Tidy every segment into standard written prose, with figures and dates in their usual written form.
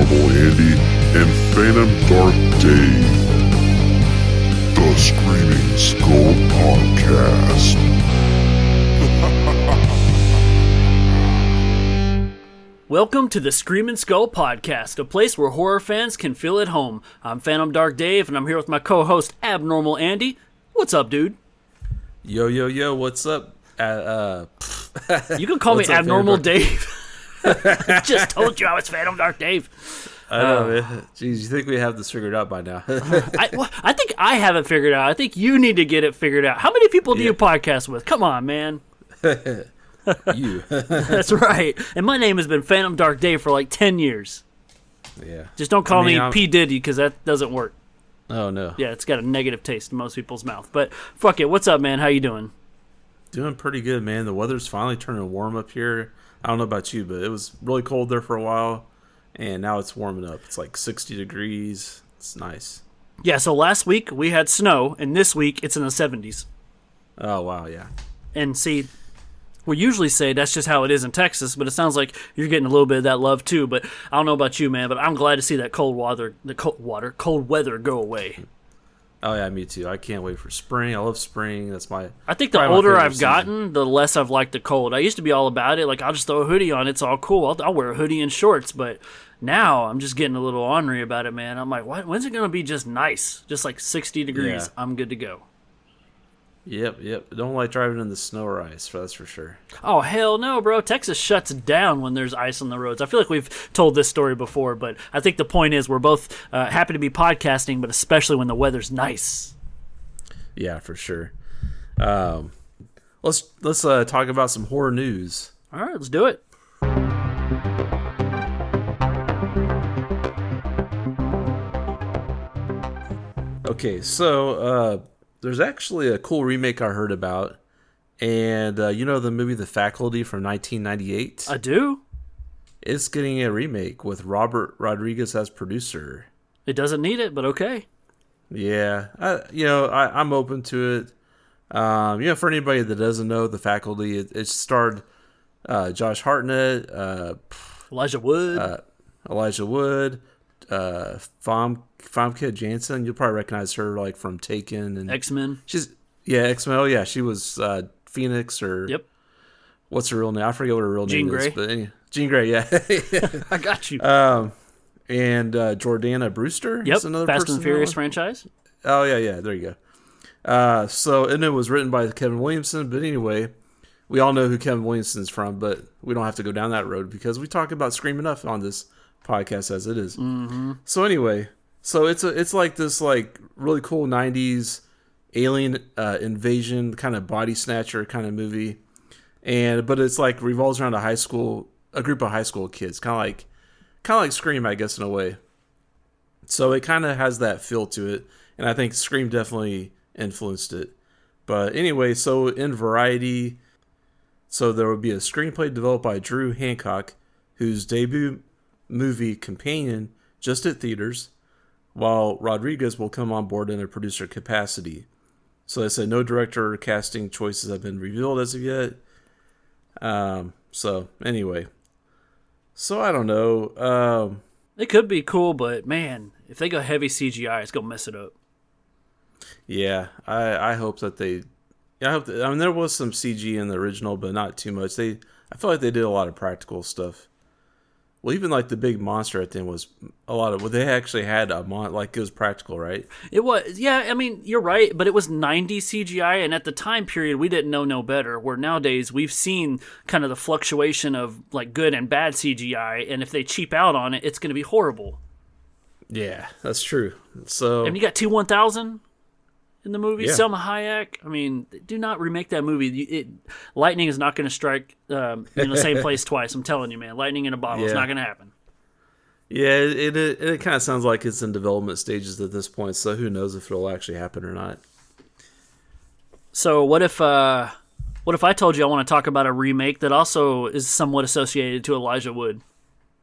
Abnormal Andy, and Phantom Dark Dave. The Screaming Skull Podcast. Welcome to the Screaming Skull Podcast, a place where horror fans can feel at home. I'm Phantom Dark Dave, and I'm here with my co-host, Abnormal Andy. What's up, dude? Yo, what's up? You can call me What's up, Abnormal Phantom Dave. I just told you I was Phantom Dark Dave. I know, man. Jeez, you think we have this figured out by now? I think I have it figured out. I think you need to get it figured out. How many people do you podcast with? Come on, man. You. That's right. And my name has been Phantom Dark Dave for like 10 years. Yeah. Just don't call me P. Diddy, because that doesn't work. Oh, no. Yeah, it's got a negative taste in most people's mouth. But fuck it. What's up, man? How you doing? Doing pretty good, man. The weather's finally turning warm up here. I don't know about you, but it was really cold there for a while, and now it's warming up. It's like 60 degrees. It's nice. Yeah, so last week we had snow, and this week it's in the 70s. Oh, wow, yeah. And see, we usually say that's just how it is in Texas, but it sounds like you're getting a little bit of that love too. But I don't know about you, man, but I'm glad to see that cold weather go away. Oh, yeah, me too. I can't wait for spring. I love spring. That's my... I think the older I've gotten, the less I've liked the cold. I used to be all about it. Like, I'll just throw a hoodie on. It's all cool. I'll wear a hoodie and shorts. But now I'm just getting a little ornery about it, man. I'm like, when's it going to be just nice? Just like 60 degrees. Yeah. I'm good to go. Yep. Don't like driving in the snow or ice, that's for sure. Oh, hell no, bro. Texas shuts down when there's ice on the roads. I feel like we've told this story before, but I think the point is we're both happy to be podcasting, but especially when the weather's nice. Yeah, for sure. Let's talk about some horror news. All right, let's do it. Okay, so there's actually a cool remake I heard about, and you know the movie The Faculty from 1998? I do. It's getting a remake with Robert Rodriguez as producer. It doesn't need it, but okay. Yeah, I'm open to it. For anybody that doesn't know, The Faculty, it starred Josh Hartnett, Elijah Wood, Famke Janssen. You'll probably recognize her like from Taken and X-Men. X-Men. Oh yeah, she was Phoenix or yep. What's her real name? I forget what her real Jean name Grey. is. But anyway, Jean Grey, yeah. I got you. And Jordana Brewster. Yep. Is another Fast person and Furious franchise. Oh yeah. There you go. And it was written by Kevin Williamson. But anyway, we all know who Kevin Williamson's from, but we don't have to go down that road because we talk about Scream enough on this podcast as it is. Mm-hmm. So anyway, it's like this like really cool 90s alien invasion kind of body snatcher kind of movie, but it's like revolves around a group of high school kids, kind of like Scream, I guess, in a way. So it kind of has that feel to it, and I think Scream definitely influenced it. But anyway, so in Variety, so there would be a screenplay developed by Drew Hancock, whose debut movie Companion just hit theaters, while Rodriguez will come on board in a producer capacity. So they said no director or casting choices have been revealed as of yet. So anyway, so I don't know. It could be cool, but man, if they go heavy CGI, it's gonna mess it up. Yeah, I hope that they. I mean, there was some CG in the original, but not too much. I feel like they did a lot of practical stuff. Well, even like the big monster at the end was a lot of. Well, they actually had like it was practical, right? It was, yeah. I mean, you're right, but it was 90s CGI, and at the time period, we didn't know no better. Where nowadays we've seen kind of the fluctuation of like good and bad CGI, and if they cheap out on it, it's going to be horrible. Yeah, that's true. So, and you got T-1000 in the movie, yeah. Selma Hayek. I mean, do not remake that movie. Lightning is not going to strike in the same place twice. I'm telling you, man. Lightning in a bottle is not going to happen. Yeah, it kind of sounds like it's in development stages at this point, so who knows if it'll actually happen or not. So what if I told you I want to talk about a remake that also is somewhat associated to Elijah Wood?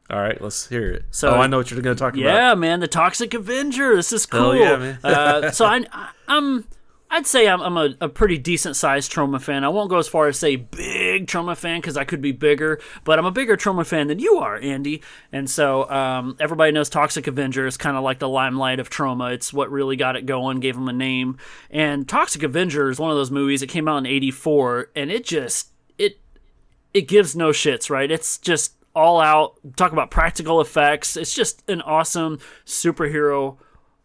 All right, let's hear it. So, I know what you're going to talk about. Yeah, man, the Toxic Avenger. This is cool. Oh, yeah, man. So I'd say I'm a pretty decent sized Troma fan. I won't go as far as say big big Troma fan because I could be bigger, but I'm a bigger Troma fan than you are, Andy. And so everybody knows Toxic Avenger is kind of like the limelight of Troma. It's what really got it going, gave him a name. And Toxic Avenger is one of those movies that came out in '84, and it gives no shits, right? It's just all out. Talk about practical effects. It's just an awesome superhero,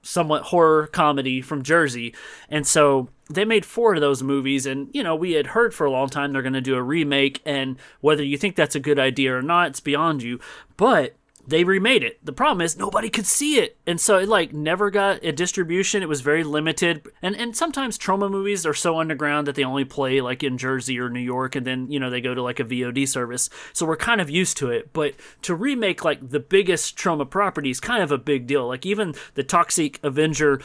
somewhat horror comedy from Jersey. And so they made 4 of those movies, and we had heard for a long time they're going to do a remake, and whether you think that's a good idea or not, it's beyond you. But they remade it. The problem is nobody could see it, and so it never got a distribution. It was very limited, and sometimes Troma movies are so underground that they only play in Jersey or New York, and then they go to a VOD service. So we're kind of used to it. But to remake the biggest Troma property is kind of a big deal. Even the Toxic Avenger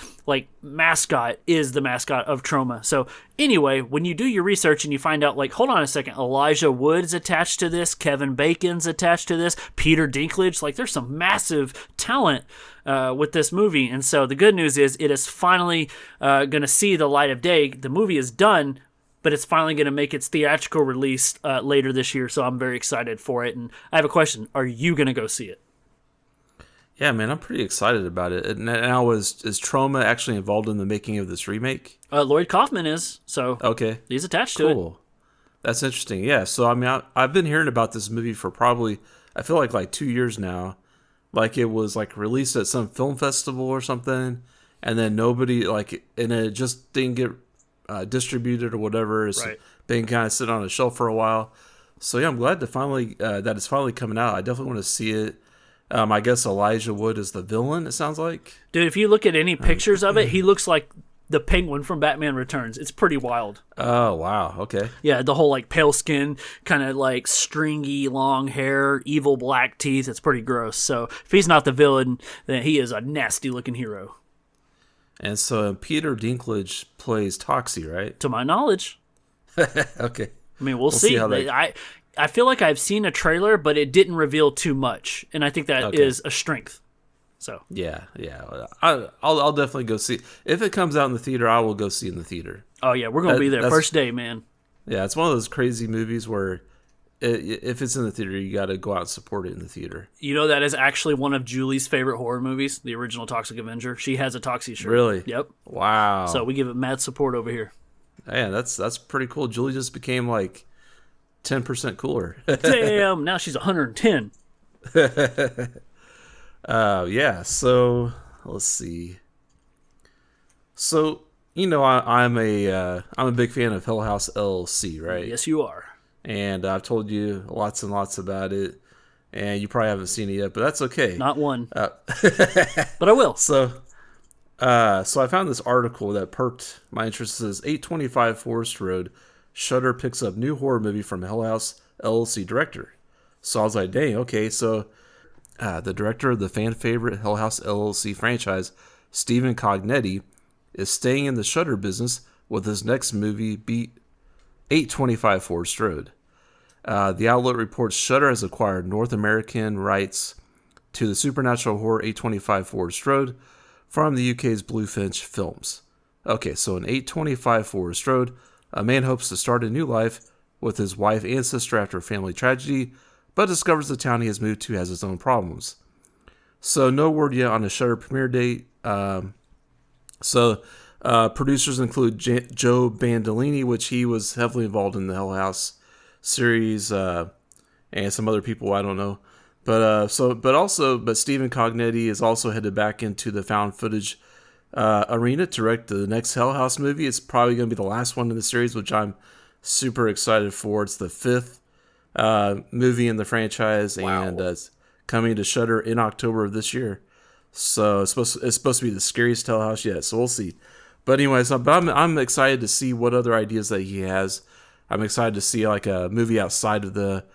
mascot is the mascot of Troma. So anyway, when you do your research and you find out, hold on a second, Elijah Wood's attached to this, Kevin Bacon's attached to this, Peter Dinklage, there's some massive talent with this movie. And so the good news is it is finally going to see the light of day. The movie is done, but it's finally going to make its theatrical release later this year. So I'm very excited for it. And I have a question. Are you going to go see it? Yeah, man, I'm pretty excited about it. And now, is Troma actually involved in the making of this remake? Lloyd Kaufman is, so okay, he's attached to it. Cool. That's interesting. Yeah, so I mean, I've been hearing about this movie for probably, I feel like 2 years now. It was released at some film festival or something, and then nobody and it just didn't get distributed or whatever. It's been kind of sitting on a shelf for a while. So yeah, I'm glad to finally that it's finally coming out. I definitely want to see it. I guess Elijah Wood is the villain, it sounds like. Dude, if you look at any pictures of it, he looks like the Penguin from Batman Returns. It's pretty wild. Oh, wow. Okay. Yeah, the whole pale skin, kind of stringy, long hair, evil black teeth. It's pretty gross. So if he's not the villain, then he is a nasty looking hero. And so Peter Dinklage plays Toxie, right? To my knowledge. Okay. I mean, we'll see. I feel like I've seen a trailer, but it didn't reveal too much, and I think that is a strength. So yeah, I'll definitely go see. If it comes out in the theater, I will go see it in the theater. Oh yeah, we're gonna be there first day, man. Yeah, it's one of those crazy movies where if it's in the theater, you got to go out and support it in the theater. That is actually one of Julie's favorite horror movies, the original Toxic Avenger. She has a Toxie shirt. Really? Yep. Wow. So we give it mad support over here. Yeah, that's pretty cool. Julie just became 10% cooler. Damn, now she's 110. Yeah, so let's see. So, I'm a big fan of Hell House LLC, right? Yes, you are. And I've told you lots and lots about it, and you probably haven't seen it yet, but that's okay. Not one. But I will. So I found this article that perked my interest. It says 825 Forest Road, Shudder picks up new horror movie from Hell House LLC director. So I was like, dang, okay. So the director of the fan favorite Hell House LLC franchise, Stephen Cognetti, is staying in the Shudder business with his next movie, Beat 825 Forest Road. The outlet reports Shudder has acquired North American rights to the supernatural horror 825 Forest Road from the UK's Bluefinch Films. Okay, so in 825 Forest Road, a man hopes to start a new life with his wife and sister after a family tragedy, but discovers the town he has moved to has its own problems. So no word yet on a Shudder premiere date. Producers include Joe Bandolini, which he was heavily involved in the Hell House series, and some other people I don't know. But Stephen Cognetti is also headed back into the found footage arena to direct the next Hell House movie. It's probably going to be the last one in the series, which I'm super excited for. It's the 5th movie in the franchise, wow. And it's coming to Shudder in October of this year. So it's supposed to be the scariest Hell House yet. So we'll see. But anyways, I'm excited to see what other ideas that he has. I'm excited to see a movie outside of the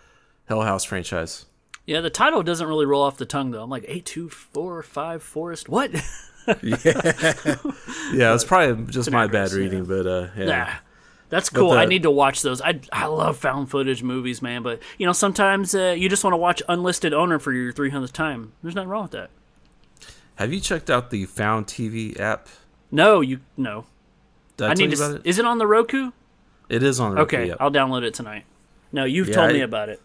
Hell House franchise. Yeah, the title doesn't really roll off the tongue though. I'm like 825 Forest. What? Yeah, it's probably just my bad reading, but yeah. Nah, that's cool. I need to watch those. I love found footage movies, man. But sometimes you just want to watch Unlisted Owner for your 300th time. There's nothing wrong with that. Have you checked out the Found TV app? No. Did I tell you about it? Is it on the Roku? It is on the Roku. Okay, yep. I'll download it tonight. No, you've Yeah, told me about it.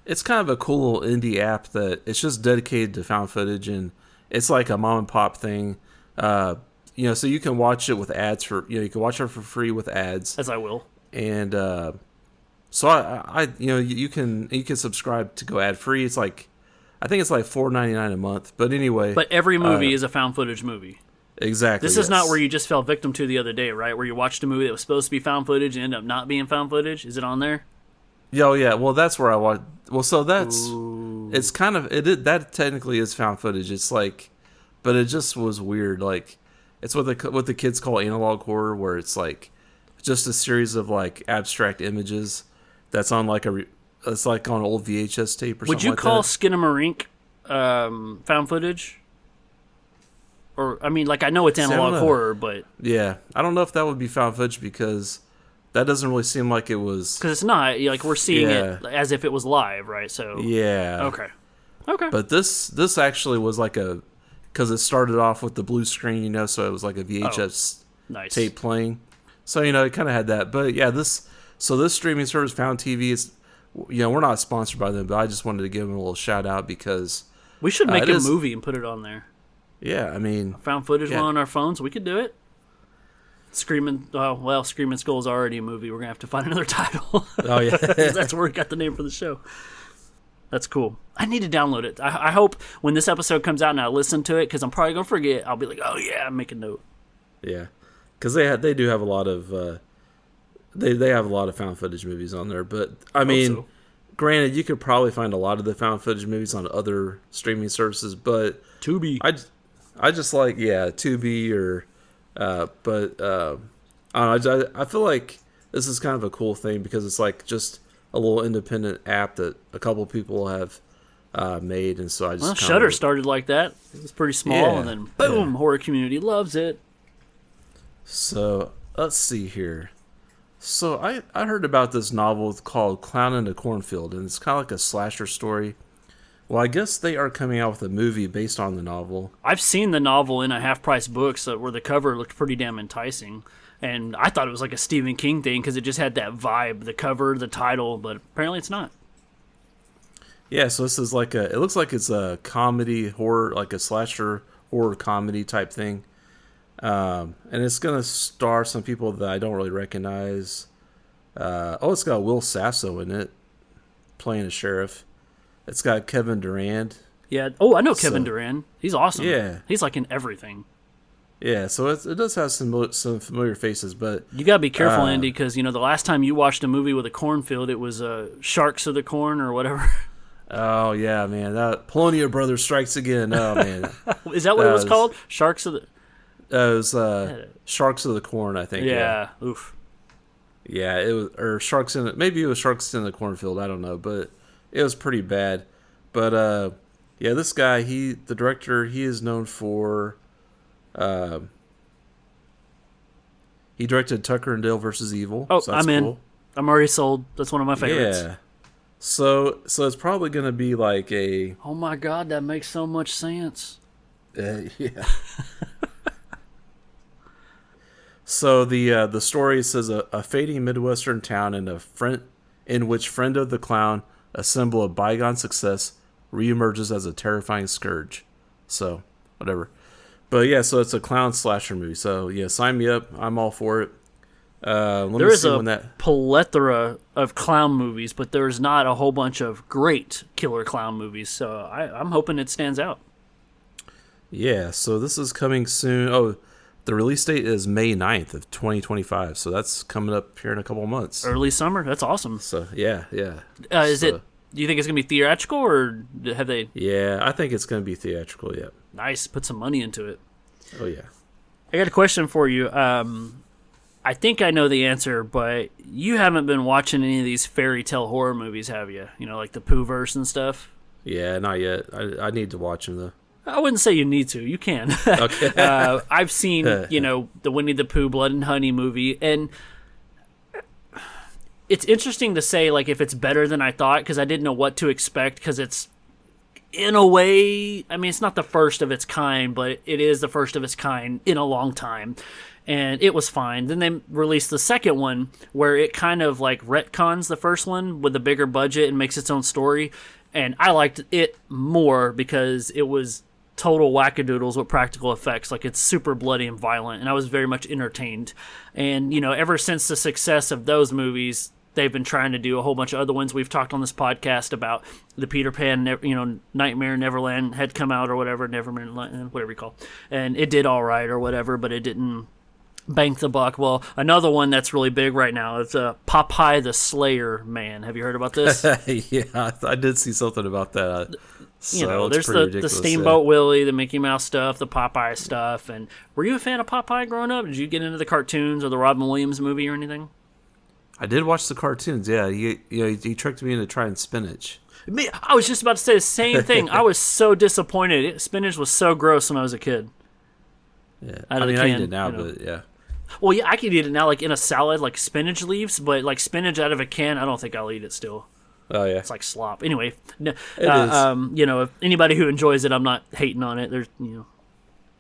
It's kind of a cool little indie app that it's just dedicated to found footage, and it's like a mom and pop thing. So you can watch it with ads you can watch it for free with ads. As I will. And so I you can subscribe to go ad free. It's like, I think it's like $4.99 a month. But anyway, But every movie is a found footage movie. Exactly. This is not where you just fell victim to the other day, right? Where you watched a movie that was supposed to be found footage and ended up not being found footage. Is it on there? Yeah, oh yeah. Well, that's where I watched. Well, so Ooh. it's kind of that technically is found footage. It's like, but it just was weird. Like, it's what the kids call analog horror, where it's like just a series of like abstract images that's on like it's like on old VHS tape or something. Would you like call that. Skinamarink found footage? Or I mean, like, I know it's analog horror, but yeah, I don't know if that would be found footage because that doesn't really seem like it was. because it's not like we're seeing it as if it was live, right? So Yeah. Okay. But this actually was like because it started off with the blue screen, so it was like a VHS Nice. tape playing. So, it kind of had that. But yeah, this streaming service, Found TV, is, we're not sponsored by them, but I just wanted to give them a little shout out because We should make a movie and put it on there. Yeah, I mean, Found footage yeah. on our phones. We could do it. Screaming Skull is already a movie. We're gonna have to find another title. Oh yeah, That's where we got the name for the show. That's cool. I need to download it. I hope when this episode comes out and I listen to it, because I'm probably gonna forget. I'll be like, oh yeah, make a note. yeah, because they do have a lot of they have a lot of found footage movies on there. But I mean, so. Granted, you could probably find a lot of the found footage movies on other streaming services, but Tubi. I just like Tubi or but I don't know, I feel like this is kind of a cool thing because it's like just a little independent app that a couple people have made, and so I just Shudder started like that. It was pretty small, Yeah, and then boom, horror community loves it. So let's see here. So I heard about this novel called Clown in the Cornfield, and it's kind of like a slasher story. Well, I guess they are coming out with a movie based on the novel. I've seen the novel in a half-price book, where the cover looked pretty damn enticing, and I thought it was like a Stephen King thing because it just had that vibe, the cover, the title, but apparently it's not. Yeah, so this is like it looks like it's a comedy horror, like a slasher horror comedy type thing. And it's going to star some people that I don't really recognize. It's got Will Sasso in it, playing a sheriff. It's got Kevin Durand. Yeah. Oh, I know Kevin Durand. He's awesome. Yeah. He's like in everything. Yeah, so it does have some familiar faces, but You gotta be careful, Andy, because the last time you watched a movie with a cornfield, it was Sharks of the Corn or whatever. oh yeah, man, that Polonia Brothers Strikes Again. Oh man, Is that what it was called? Sharks of the. it was Sharks of the Corn, I think. Yeah. Oof. Yeah, it was, or Sharks in it. Maybe it was Sharks in the Cornfield. I don't know, but it was pretty bad. But yeah, this guy, the director, he is known for. He directed Tucker and Dale versus Evil. Oh, so that's I'm in. cool. I'm already sold. That's one of my favorites. Yeah. So it's probably gonna be like a. Oh my god, that makes so much sense. Yeah. So the story says a fading Midwestern town in which friend of the clown, a symbol of bygone success, reemerges as a terrifying scourge. So whatever. But yeah, so it's a clown slasher movie. So yeah, sign me up. I'm all for it. There is a plethora of clown movies, but there's not a whole bunch of great killer clown movies. So I'm hoping it stands out. Yeah, so this is coming soon. Oh, the release date is May 9th of 2025. So that's coming up here in a couple of months. Early summer. That's awesome. So yeah. Do you think it's gonna be theatrical, or have they? Yeah, I think it's gonna be theatrical. Yeah. Nice. Put some money into it. Oh yeah. I got a question for you. I think I know the answer, but you haven't been watching any of these fairy tale horror movies, have you? Like the Poohverse and stuff. Yeah, not yet. I need to watch them though. I wouldn't say you need to. You can. Okay. I've seen, the Winnie the Pooh Blood and Honey movie, and it's interesting to say, like, if it's better than I thought, because I didn't know what to expect, because it's, in a way, I mean, it's not the first of its kind, but it is the first of its kind in a long time. and it was fine. Then they released the second one where it kind of like retcons the first one with a bigger budget and makes its own story. And I liked it more because it was total wackadoodles with practical effects. Like, it's super bloody and violent, and I was very much entertained. And, you know, ever since the success of those movies, they've been trying to do a whole bunch of other ones. We've talked on this podcast about the Peter Pan, Nightmare Neverland had come out or whatever, Neverland, whatever you call it. And it did all right or whatever, but it didn't bank the buck. Well, another one that's really big right now is Popeye the Slayer Man. Have you heard about this? Yeah, I did see something about that. So there's the Steamboat Willie, the Mickey Mouse stuff, the Popeye stuff. And were you a fan of Popeye growing up? Did you get into the cartoons or the Robin Williams movie or anything? I did watch the cartoons. Yeah, he tricked me into trying spinach. I was just about to say the same thing. I was so disappointed. Spinach was so gross when I was a kid. Yeah, I eat it now, but yeah. Well, yeah, I can eat it now, like in a salad, like spinach leaves, but like spinach out of a can, I don't think I'll eat it still. Oh yeah, it's like slop. Anyway, if anybody who enjoys it, I'm not hating on it. There's,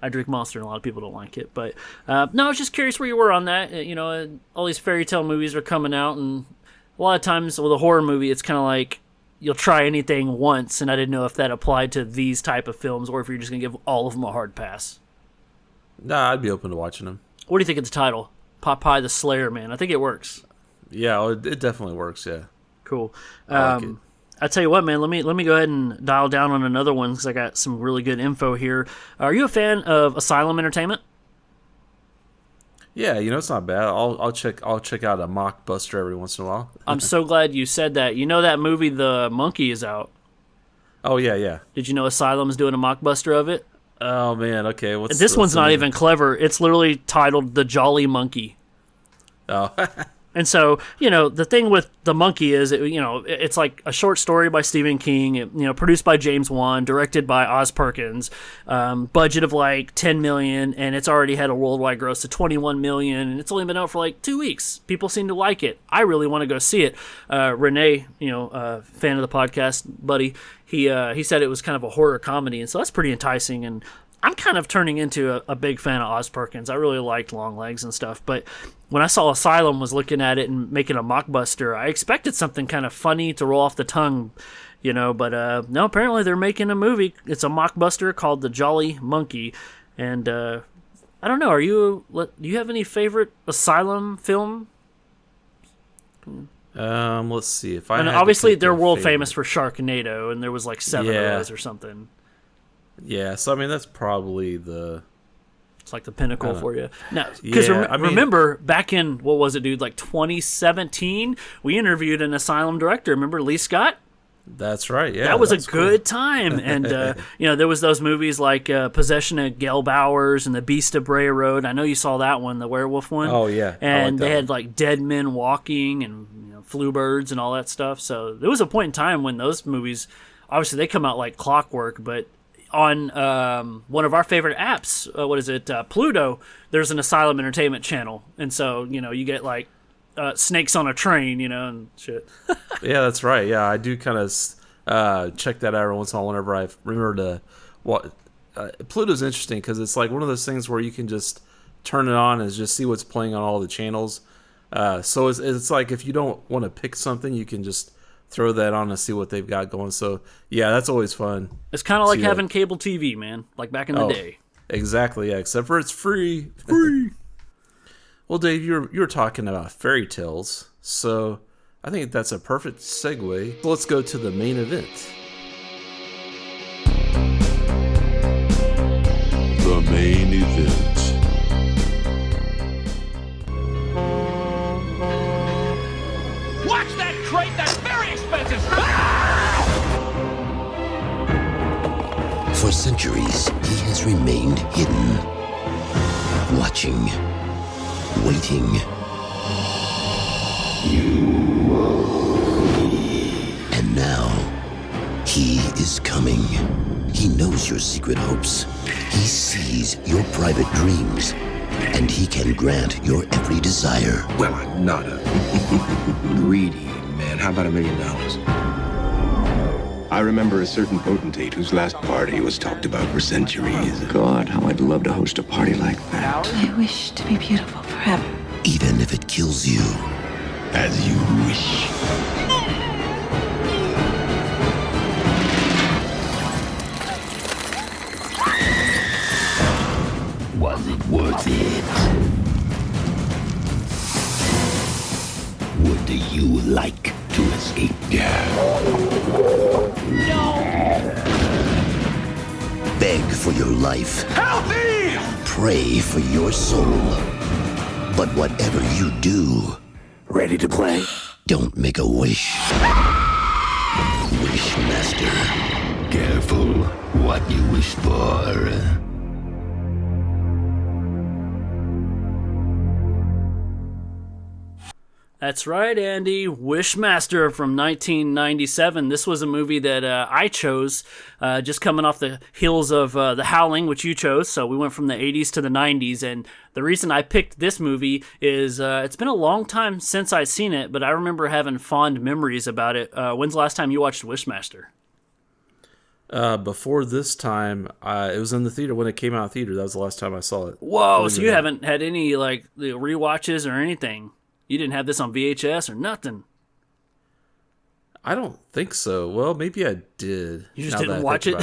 I drink Monster, and a lot of people don't like it. But no, I was just curious where you were on that. All these fairy tale movies are coming out, and a lot of times with a horror movie, it's kind of like you'll try anything once, and I didn't know if that applied to these type of films or if you're just gonna give all of them a hard pass. Nah, I'd be open to watching them. What do you think of the title? Popeye the Slayer Man. I think it works. Yeah, it definitely works, yeah. Cool. I like it. I tell you what, man, let me go ahead and dial down on another one because I got some really good info here. Are you a fan of Asylum Entertainment? Yeah, it's not bad. I'll check out a mockbuster every once in a while. I'm so glad you said that. You know that movie The Monkey is out. Oh yeah. Did you know Asylum is doing a mockbuster of it? Oh man, okay. This one's not even clever. It's literally titled The Jolly Monkey. Oh. And so, the thing with The Monkey is, it's like a short story by Stephen King, produced by James Wan, directed by Oz Perkins, budget of like $10 million, and it's already had a worldwide gross of $21 million, and it's only been out for like 2 weeks. People seem to like it. I really want to go see it. Renee, fan of the podcast, buddy, he said it was kind of a horror comedy, and so that's pretty enticing, and I'm kind of turning into a big fan of Oz Perkins. I really liked Longlegs and stuff, but when I saw Asylum was looking at it and making a mockbuster, I expected something kind of funny to roll off the tongue, but no, apparently they're making a movie. It's a mockbuster called The Jolly Monkey, and I don't know, do you have any favorite Asylum film? Let's see. If I obviously they're world famous for Sharknado, and there was like 7 of those or something. Yeah, so that's probably it's like the pinnacle for you. Now, because remember back in, what was it, dude? Like 2017, we interviewed an Asylum director. Remember Lee Scott? That's right. Yeah, that was a good time. And there was those movies like Possession of Gail Bowers and The Beast of Bray Road. I know you saw that one, the werewolf one. Oh yeah, and they had like Dead Men Walking and Flu Birds and all that stuff. So there was a point in time when those movies, obviously, they come out like clockwork, but on one of our favorite apps, Pluto, there's an Asylum Entertainment channel, and so you get like snakes on a train, and shit. Yeah, that's right. Yeah, I do kind of check that out every once in a while whenever I remember to. Pluto's interesting because it's like one of those things where you can just turn it on and just see what's playing on all the channels. So it's like if you don't want to pick something, you can just throw that on and see what they've got going. So yeah, that's always fun. It's kind of like having cable TV, man, like back in the day. Exactly, yeah, except for it's free. Well, Dave, you were talking about fairy tales, so I think that's a perfect segue. Let's go to the main event. The main event. Watch that crate, that's very expensive! For centuries, he has remained hidden, watching, waiting. And now, he is coming. He knows your secret hopes. He sees your private dreams. And he can grant your every desire. Well, I'm not a greedy man. How about $1 million? I remember a certain potentate whose last party was talked about for centuries. God, how I'd love to host a party like that. I wish to be beautiful forever. Even if it kills you. As you wish. Was it worth it? Would you like to escape death? No! Beg for your life. Help me! Pray for your soul. But whatever you do, Ready to play? don't make a wish. Wishmaster. Careful what you wish for. That's right, Andy. Wishmaster from 1997. This was a movie that I chose, just coming off the heels of The Howling, which you chose. So we went from the 80s to the 90s. And the reason I picked this movie is it's been a long time since I'd seen it, but I remember having fond memories about it. When's the last time you watched Wishmaster? Before this time, it was in the theater when it came out of theater. That was the last time I saw it. Whoa, so you haven't had any like the rewatches or anything? You didn't have this on VHS or nothing? I don't think so. Well, maybe I did. You just didn't watch it?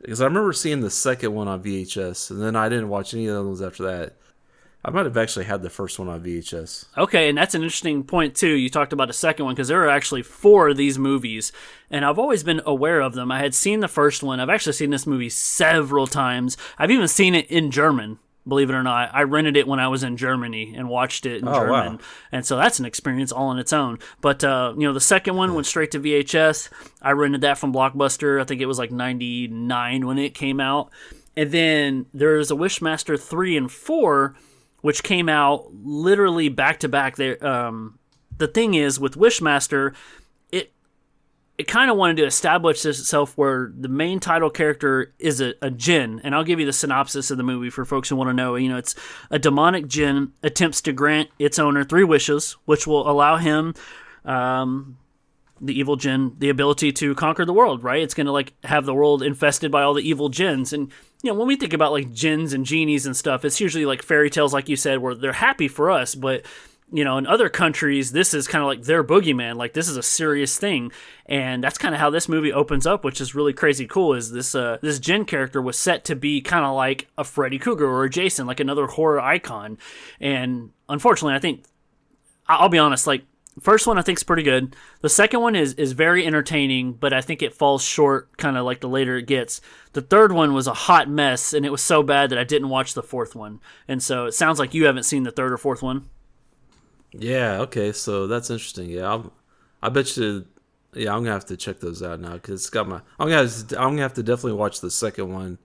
Because I remember seeing the second one on VHS, and then I didn't watch any of those after that. I might have actually had the first one on VHS. Okay, and that's an interesting point, too. You talked about a second one, because there are actually 4 of these movies, and I've always been aware of them. I had seen the first one. I've actually seen this movie several times. I've even seen it in German. Believe it or not, I rented it when I was in Germany and watched it in German. Wow. And so that's an experience all on its own. But, the second one went straight to VHS. I rented that from Blockbuster. I think it was like 99 when it came out. And then there's a Wishmaster 3 and 4, which came out literally back to back. The thing is, with Wishmaster, it kind of wanted to establish itself where the main title character is a djinn. And I'll give you the synopsis of the movie for folks who want to know. It's a demonic djinn attempts to grant its owner 3 wishes, which will allow him, the evil djinn, the ability to conquer the world, right? It's going to have the world infested by all the evil djinns. And, when we think about djinns and genies and stuff, it's usually like fairy tales, like you said, where they're happy for us, but in other countries, this is kind of like their boogeyman. Like, this is a serious thing. And that's kind of how this movie opens up, which is really crazy cool, is this Jin character was set to be kind of like a Freddy Krueger or a Jason, like another horror icon. And unfortunately, I think, I'll be honest, first one I think is pretty good. The second one is very entertaining, but I think it falls short kind of like the later it gets. The third one was a hot mess, and it was so bad that I didn't watch the fourth one. And so it sounds like you haven't seen the third or fourth one. Yeah, okay, so that's interesting. Yeah, I bet you. Yeah, I'm gonna have to check those out now because it's got my. I'm gonna have to definitely watch the second one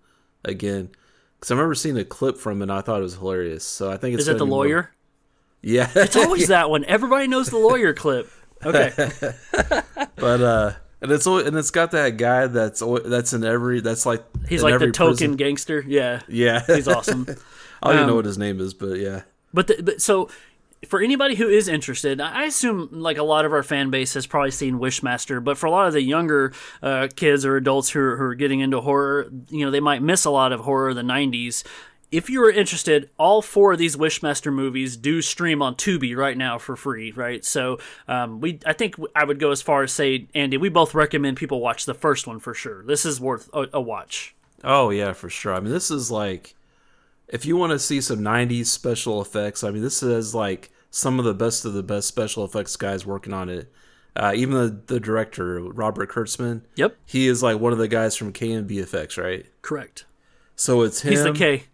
again because I remember seeing a clip from it and I thought it was hilarious. So I think it's. Is it the lawyer? Yeah, it's always that one. Everybody knows the lawyer clip. Okay, but and it's got that guy that's in every like he's like the token gangster. Yeah, he's awesome. I don't even know what his name is, but yeah. But so. For anybody who is interested, I assume a lot of our fan base has probably seen Wishmaster, but for a lot of the younger kids or adults who are getting into horror, they might miss a lot of horror of the 90s. If you are interested, all 4 of these Wishmaster movies do stream on Tubi right now for free, right? So I think I would go as far as say, Andy, we both recommend people watch the first one for sure. This is worth a watch. Oh, yeah, for sure. I mean, this is if you want to see some 90s special effects, I mean, this is some of the best special effects guys working on it. Even the director, Robert Kurtzman. Yep. He is one of the guys from K&B Effects, right? Correct. So it's him. He's the K.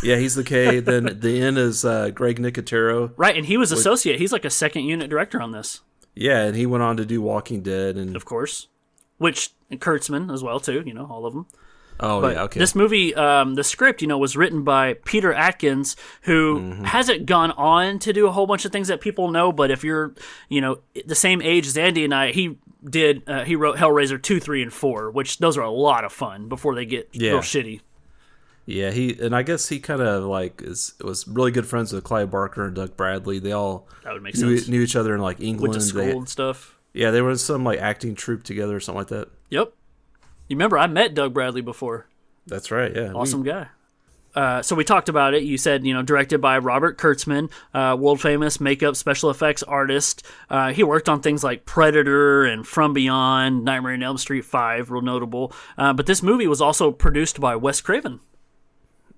Yeah, he's the K. Then the N is Greg Nicotero. Right, and he was associate. He's like a second unit director on this. Yeah, and he went on to do Walking Dead. And of course. And Kurtzman as well, too, all of them. Oh, but yeah, okay. This movie, the script, was written by Peter Atkins, who hasn't gone on to do a whole bunch of things that people know, but if you're, the same age as Andy and I, he wrote Hellraiser 2, 3, and 4, which those are a lot of fun before they get real shitty. Yeah, and I guess he kind of was really good friends with Clive Barker and Doug Bradley. They all that would make sense. Knew each other in England. Went to school and stuff. Yeah, they were in some like acting troupe together or something like that. Yep. You remember I met Doug Bradley before. That's right. Yeah. Awesome guy. So we talked about it. You said, directed by Robert Kurtzman, world famous makeup special effects artist. He worked on things like Predator and From Beyond, Nightmare on Elm Street 5, real notable. But this movie was also produced by Wes Craven.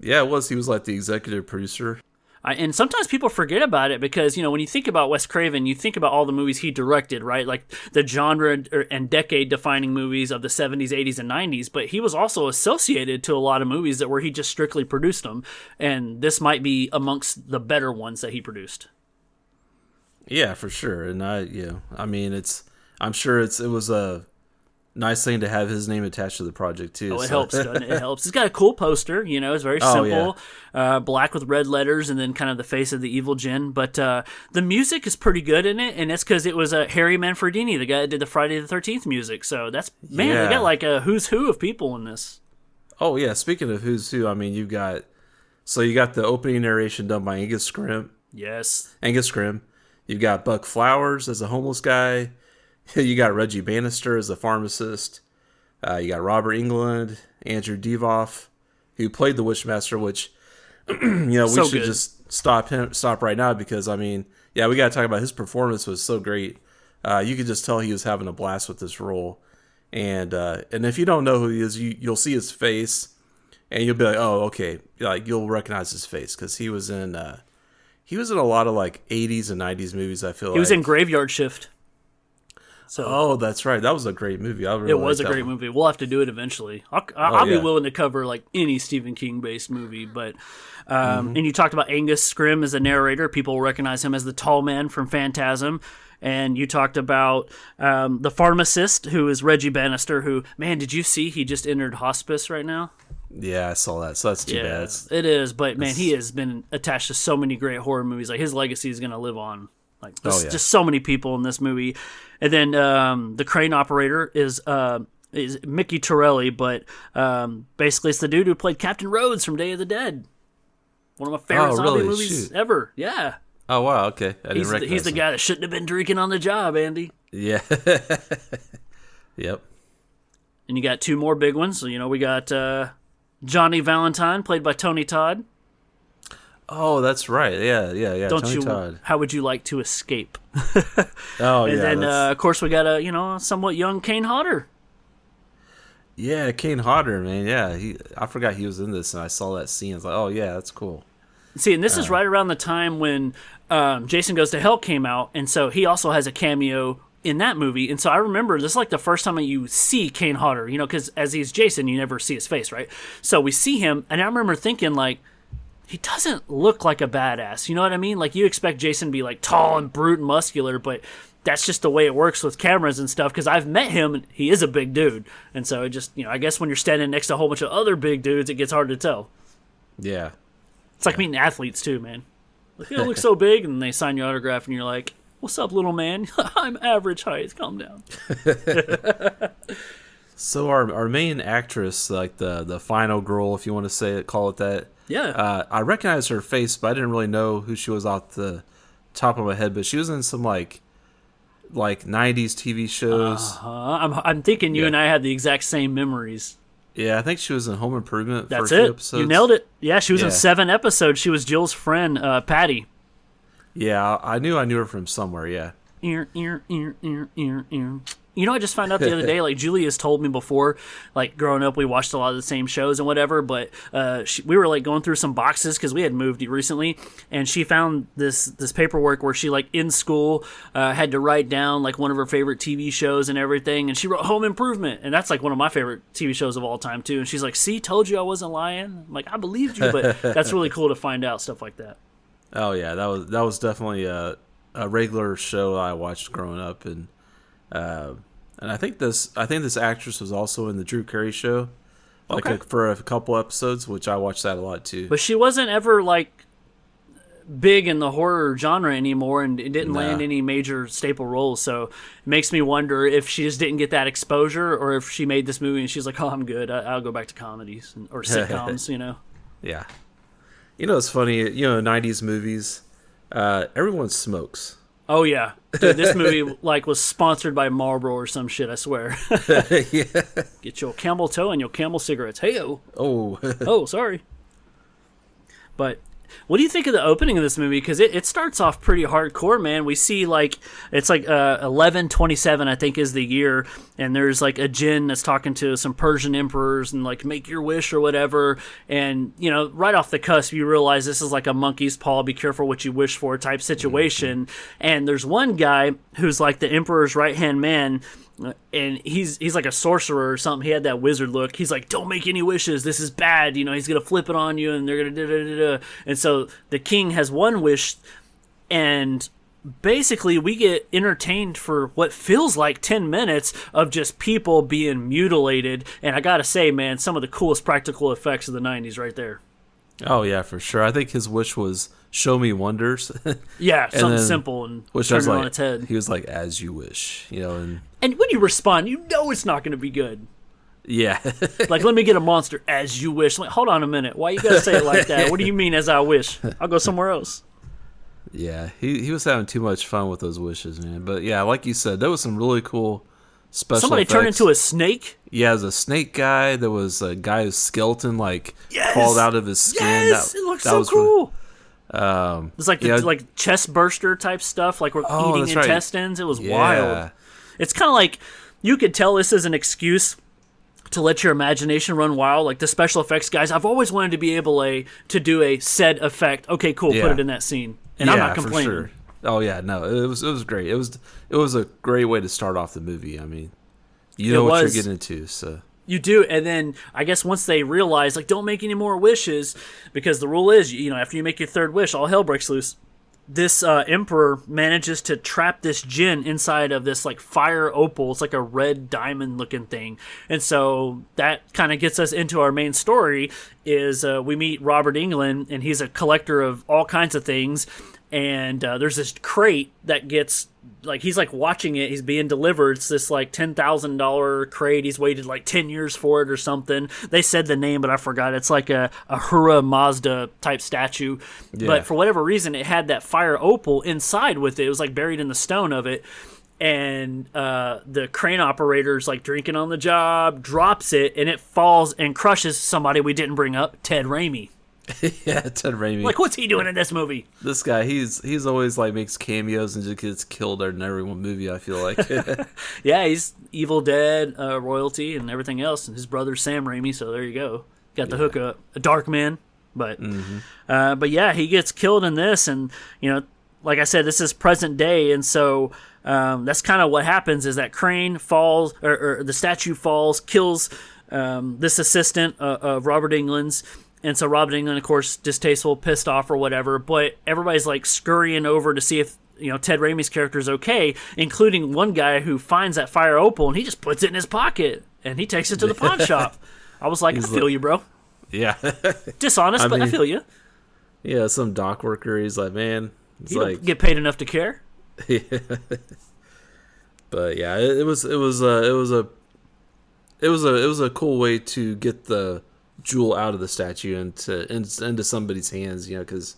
Yeah, it was. He was like the executive producer. And sometimes people forget about it because, when you think about Wes Craven, you think about all the movies he directed, right? Like the genre and decade-defining movies of the 70s, 80s, and 90s. But he was also associated to a lot of movies that where he just strictly produced them. And this might be amongst the better ones that he produced. Yeah, for sure. And I'm sure it was a nice thing to have his name attached to the project too. Oh, it helps, doesn't it? It helps. It's got a cool poster, it's very simple, black with red letters, and then kind of the face of the evil Jinn. But the music is pretty good in it, and that's because it was Harry Manfredini, the guy that did the Friday the 13th music. So they got like a who's who of people in this. Oh yeah, speaking of who's who, you got the opening narration done by Angus Scrimm. Yes, Angus Scrimm. You've got Buck Flowers as a homeless guy. You got Reggie Bannister as a pharmacist. You got Robert Englund, Andrew Divoff, who played the Wishmaster, which, we should just stop right now because, we got to talk about his performance was so great. You could just tell he was having a blast with this role. And if you don't know who he is, you'll see his face and you'll be like, oh, okay. Like you'll recognize his face because he was in a lot of like 80s and 90s movies, I feel like. He was in Graveyard Shift. So, that's right. That was a great movie. It was a great movie. We'll have to do it eventually. I'll be willing to cover like any Stephen King based movie. But and you talked about Angus Scrimm as a narrator. People will recognize him as the tall man from Phantasm. And you talked about the pharmacist, who is Reggie Bannister. Who, man, did you see he just entered hospice right now? Yeah, I saw that. So that's too bad. It is. But man, he has been attached to so many great horror movies. Like his legacy is going to live on. Like just so many people in this movie. And then the crane operator is Mickey Torelli, but basically it's the dude who played Captain Rhodes from Day of the Dead. One of my favorite zombie movies ever. Yeah. Oh, wow. Okay. I didn't recognize He's the guy that shouldn't have been drinking on the job, Andy. Yeah. Yep. And you got two more big ones. So, we got Johnny Valentine, played by Tony Todd. Oh, that's right. Yeah. Tony Todd. How would you like to escape? And then, of course, we got a somewhat young Kane Hodder. Yeah, Kane Hodder, man. Yeah, I forgot he was in this, and I saw that scene. I was like, oh yeah, that's cool. See, and this is right around the time when Jason Goes to Hell came out, and so he also has a cameo in that movie. And so I remember this is like the first time you see Kane Hodder, because as he's Jason, you never see his face, right? So we see him, and I remember thinking like, he doesn't look like a badass. You know what I mean? Like, you expect Jason to be, like, tall and brute and muscular, but that's just the way it works with cameras and stuff, because I've met him, and he is a big dude. And so it just, I guess when you're standing next to a whole bunch of other big dudes, it gets hard to tell. Yeah. It's like meeting athletes, too, man. Like, you look so big, and they sign your autograph, and you're like, what's up, little man? I'm average height. Calm down. So our main actress, like the final girl, if you want to call it that. Yeah. I recognized her face, but I didn't really know who she was off the top of my head. But she was in some like 90s TV shows. I'm thinking you and I had the exact same memories. Yeah, I think she was in Home Improvement for a few episodes. You nailed it. Yeah, she was in 7 episodes. She was Jill's friend, Patty. Yeah, I knew her from somewhere, yeah. I just found out the other day, like, Julia's told me before, like, growing up, we watched a lot of the same shows and whatever, but we were, like, going through some boxes because we had moved recently, and she found this paperwork where she, like, in school had to write down, like, one of her favorite TV shows and everything, and she wrote Home Improvement, and that's, like, one of my favorite TV shows of all time, too, and she's like, see, told you I wasn't lying. I'm like, I believed you, but that's really cool to find out stuff like that. Oh, yeah, that was definitely a regular show I watched growing up, and I think this actress was also in the Drew Carey Show, for a couple episodes, which I watched that a lot too. But she wasn't ever like big in the horror genre anymore, and it didn't land any major staple roles. So it makes me wonder if she just didn't get that exposure, or if she made this movie and she's like, "Oh, I'm good. I'll go back to comedies or sitcoms." Yeah. It's funny. 90s movies. Everyone smokes. Oh yeah, dude, this movie like was sponsored by Marlboro or some shit. I swear. Yeah. Get your camel toe and your camel cigarettes. Hey-o. Oh. Oh, sorry. But what do you think of the opening of this movie? Because it starts off pretty hardcore, man. We see like it's like 1127, I think, is the year, and there's like a djinn that's talking to some Persian emperors and like make your wish or whatever. And you know, right off the cusp, you realize this is like a monkey's paw, be careful what you wish for type situation. And there's one guy who's like the emperor's right hand man. And he's like a sorcerer or something. He had that wizard look. He's like, don't make any wishes. This is bad. You know, he's going to flip it on you and they're going to da-da-da-da. And so the king has one wish, and basically we get entertained for what feels like 10 minutes of just people being mutilated. And I got to say, man, some of the coolest practical effects of the 90s right there. Oh, yeah, for sure. I think his wish was show me wonders. Yeah, And something then- simple and which turn was it like, on its head. He was like, as you wish, you know, And when you respond, you know it's not going to be good. yeah. Like, let me get a monster as you wish. Like, hold on a minute. Why you got to say it like that? What do you mean as I wish? I'll go somewhere else. Yeah, he was having too much fun with those wishes, man. But yeah, like you said, there was some really cool special Somebody effects. turned into a snake? Yeah, there's a snake guy. There was a guy whose skeleton like Yes! crawled out of his skin. Yes! That- It looks that so was really- cool. It's like yeah. like chest burster type stuff, like we're Oh, eating that's right. intestines. It was Yeah. wild. It's kind of like you could tell this is an excuse to let your imagination run wild. Like the special effects guys, I've always wanted to be able to do a said effect. Okay, cool, Yeah. put it in that scene, and I'm not complaining. For sure. Oh yeah, no, it was great. It was a great way to start off the movie. I mean, you know what you're getting into, so. You do, and then I guess once they realize, like, don't make any more wishes, because the rule is, you know, after you make your third wish, all hell breaks loose. This emperor manages to trap this djinn inside of this, like, fire opal. It's like a red diamond-looking thing. And so that kind of gets us into our main story, is we meet Robert Englund, and he's a collector of all kinds of things. And there's this crate that gets, like, he's like watching it. He's being delivered. It's this like $10,000 crate. He's waited like 10 years for it or something. They said the name, but I forgot. It's like a Ahura Mazda type statue. Yeah. But for whatever reason, it had that fire opal inside with it. It was like buried in the stone of it. And the crane operator's like drinking on the job, drops it, and it falls and crushes somebody we didn't bring up, Ted Raimi. Yeah, Ted Raimi. Like, what's he doing in this movie? This guy, he's always like makes cameos and just gets killed in every one movie, I feel like. Yeah, he's Evil Dead royalty and everything else, and his brother Sam Raimi. So there you go, got the hookup. A dark man, but yeah, he gets killed in this, and you know, like I said, this is present day, and so that's kind of what happens. Is that crane falls, or the statue falls, kills this assistant of Robert Englund's. And so Robert Englund, of course, distasteful, pissed off or whatever, but everybody's like scurrying over to see if, you know, Ted Raimi's character is okay, including one guy who finds that fire opal and he just puts it in his pocket and he takes it to the pawn shop. I was like, I feel you, bro. Yeah. Dishonest, but I mean, feel you. Yeah, some dock worker, he's like, man, it's You like don't get paid enough to care. But yeah, it was a cool way to get the jewel out of the statue into somebody's hands, you know, because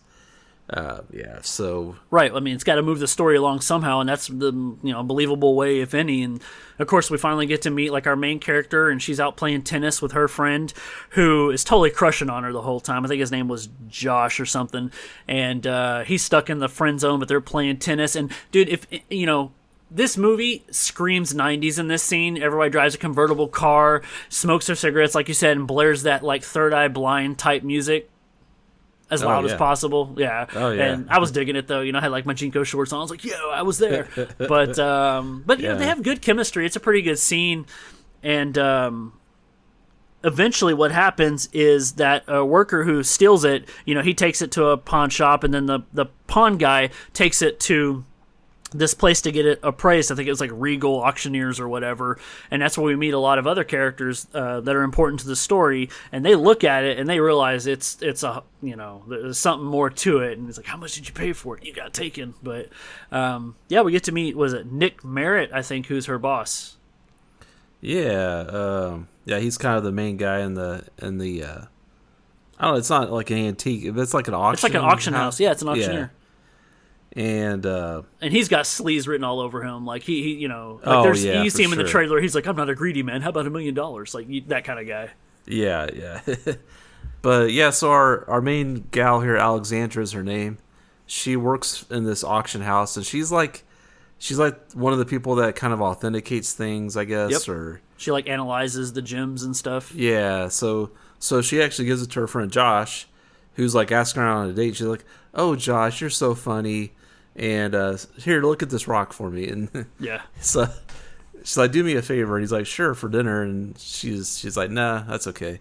so Right. I mean, it's got to move the story along somehow, and that's the, you know, believable way, if any. And of course, we finally get to meet like our main character, and she's out playing tennis with her friend, who is totally crushing on her the whole time. I think his name was Josh or something, and he's stuck in the friend zone, but they're playing tennis. And dude, if you know. This movie screams 90s in this scene. Everybody drives a convertible car, smokes their cigarettes, like you said, and blares that like Third Eye Blind type music as loud as possible. Yeah. Oh, yeah. And I was digging it though. You know, I had like my Jinko shorts on. I was like, yo, I was there. But you know, they have good chemistry. It's a pretty good scene. And eventually what happens is that a worker who steals it, you know, he takes it to a pawn shop, and then the pawn guy takes it to this place to get it appraised. I think it was like Regal Auctioneers or whatever, and that's where we meet a lot of other characters that are important to the story, and they look at it and they realize it's a, you know, there's something more to it, and it's like, how much did you pay for it? You got taken. But yeah, we get to meet, was it Nick Merritt, I think, who's her boss. yeah, he's kind of the main guy in the I don't know, it's not like an antique, it's like an auction. It's like an auction house. Yeah, it's an auctioneer. And he's got sleaze written all over him. Like he you know, like Oh, there's yeah, you for see him in the sure. trailer. He's like, I'm not a greedy man. How about $1 million? Like that kind of guy. yeah. But yeah, so our main gal here, Alexandra is her name. She works in this auction house, and she's like one of the people that kind of authenticates things, I guess. Yep. Or She like analyzes the gems and stuff. yeah, so she actually gives it to her friend Josh, who's like asking her out on a date. She's like, "Oh, Josh, you're so funny, and here, look at this rock for me." And Yeah. so she's like, "Do me a favor," and he's like, "Sure," for dinner. And she's like, "Nah, that's okay."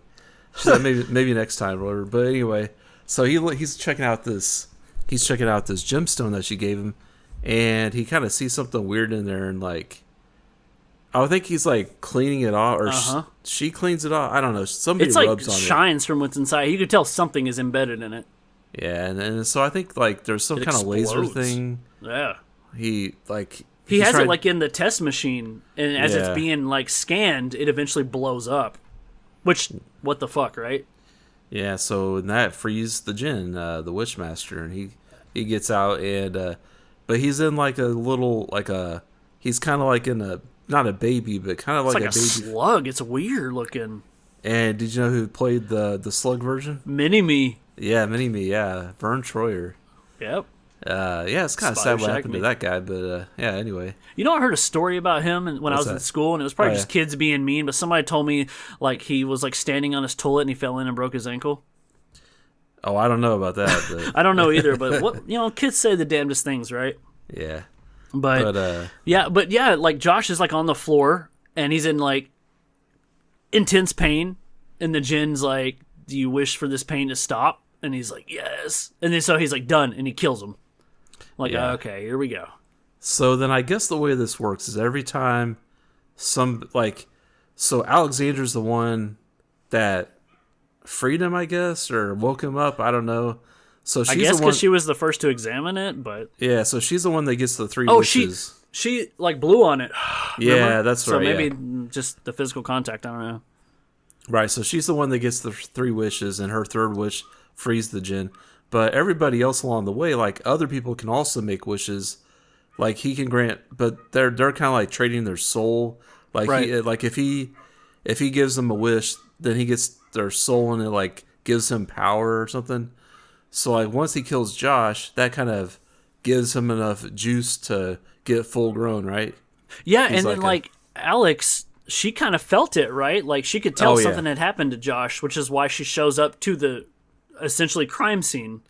She's like, maybe next time or whatever. But anyway, so he's checking out this gemstone that she gave him, and he kind of sees something weird in there, and like, I think he's like cleaning it off, or she cleans it off. I don't know. Somebody It's like rubs on it. shines from what's inside. You could tell something is embedded in it. Yeah, and so I think like there's some It kind of laser explodes. thing. Yeah. He like He has tried- it like in the test machine, and as it's Yeah. being like scanned, it eventually blows up. Which, what the fuck, right? Yeah, so that frees the djinn, the Wishmaster, and he gets out, and but he's in like a little he's kind of like in a, not a baby, but kind of It's like like a a baby. slug. It's weird looking. And did you know who played the slug version? Mini-Me. Yeah, Mini-Me. Yeah, Vern Troyer. Yep. Yeah, it's kind of sad Spider what Shack happened me. to that guy, but yeah. Anyway, You know, I heard a story about him when I What's was in that? school, and it was probably Oh, just yeah. kids being mean, but somebody told me, like, he was, like, standing on his toilet, and he fell in and broke his ankle. oh, I don't know about that, but I don't know either, but what, you know, kids say the damnedest things, right? yeah. But yeah, like, Josh is, like, on the floor, and he's in, like, intense pain, and the djinn's like, do you wish for this pain to stop? And he's like, yes. And then so he's like, done, and he kills him. Like, Yeah. okay, here we go. So then I guess the way this works is every time so Alexander's the one that freed him, I guess, or woke him up. I don't know. So she's I guess the one. because she was the first to examine it, but Yeah, so she's the one that gets the three oh, wishes. she like blew on it. Yeah, Remember? that's So right. maybe yeah. just the physical contact. I don't know. Right, so she's the one that gets the three wishes, and her third wish frees the djinn. But everybody else along the way, like other people, can also make wishes. Like he can grant, but they're kind of like trading their soul. Like Right. like if he gives them a wish, then he gets their soul, and it like gives him power or something. So like once he kills Josh, that kind of gives him enough juice to get full grown, right? Yeah, He's and then like Alex, she kind of felt it, right? Like she could tell Oh, yeah. something had happened to Josh, which is why she shows up to the essentially crime scene.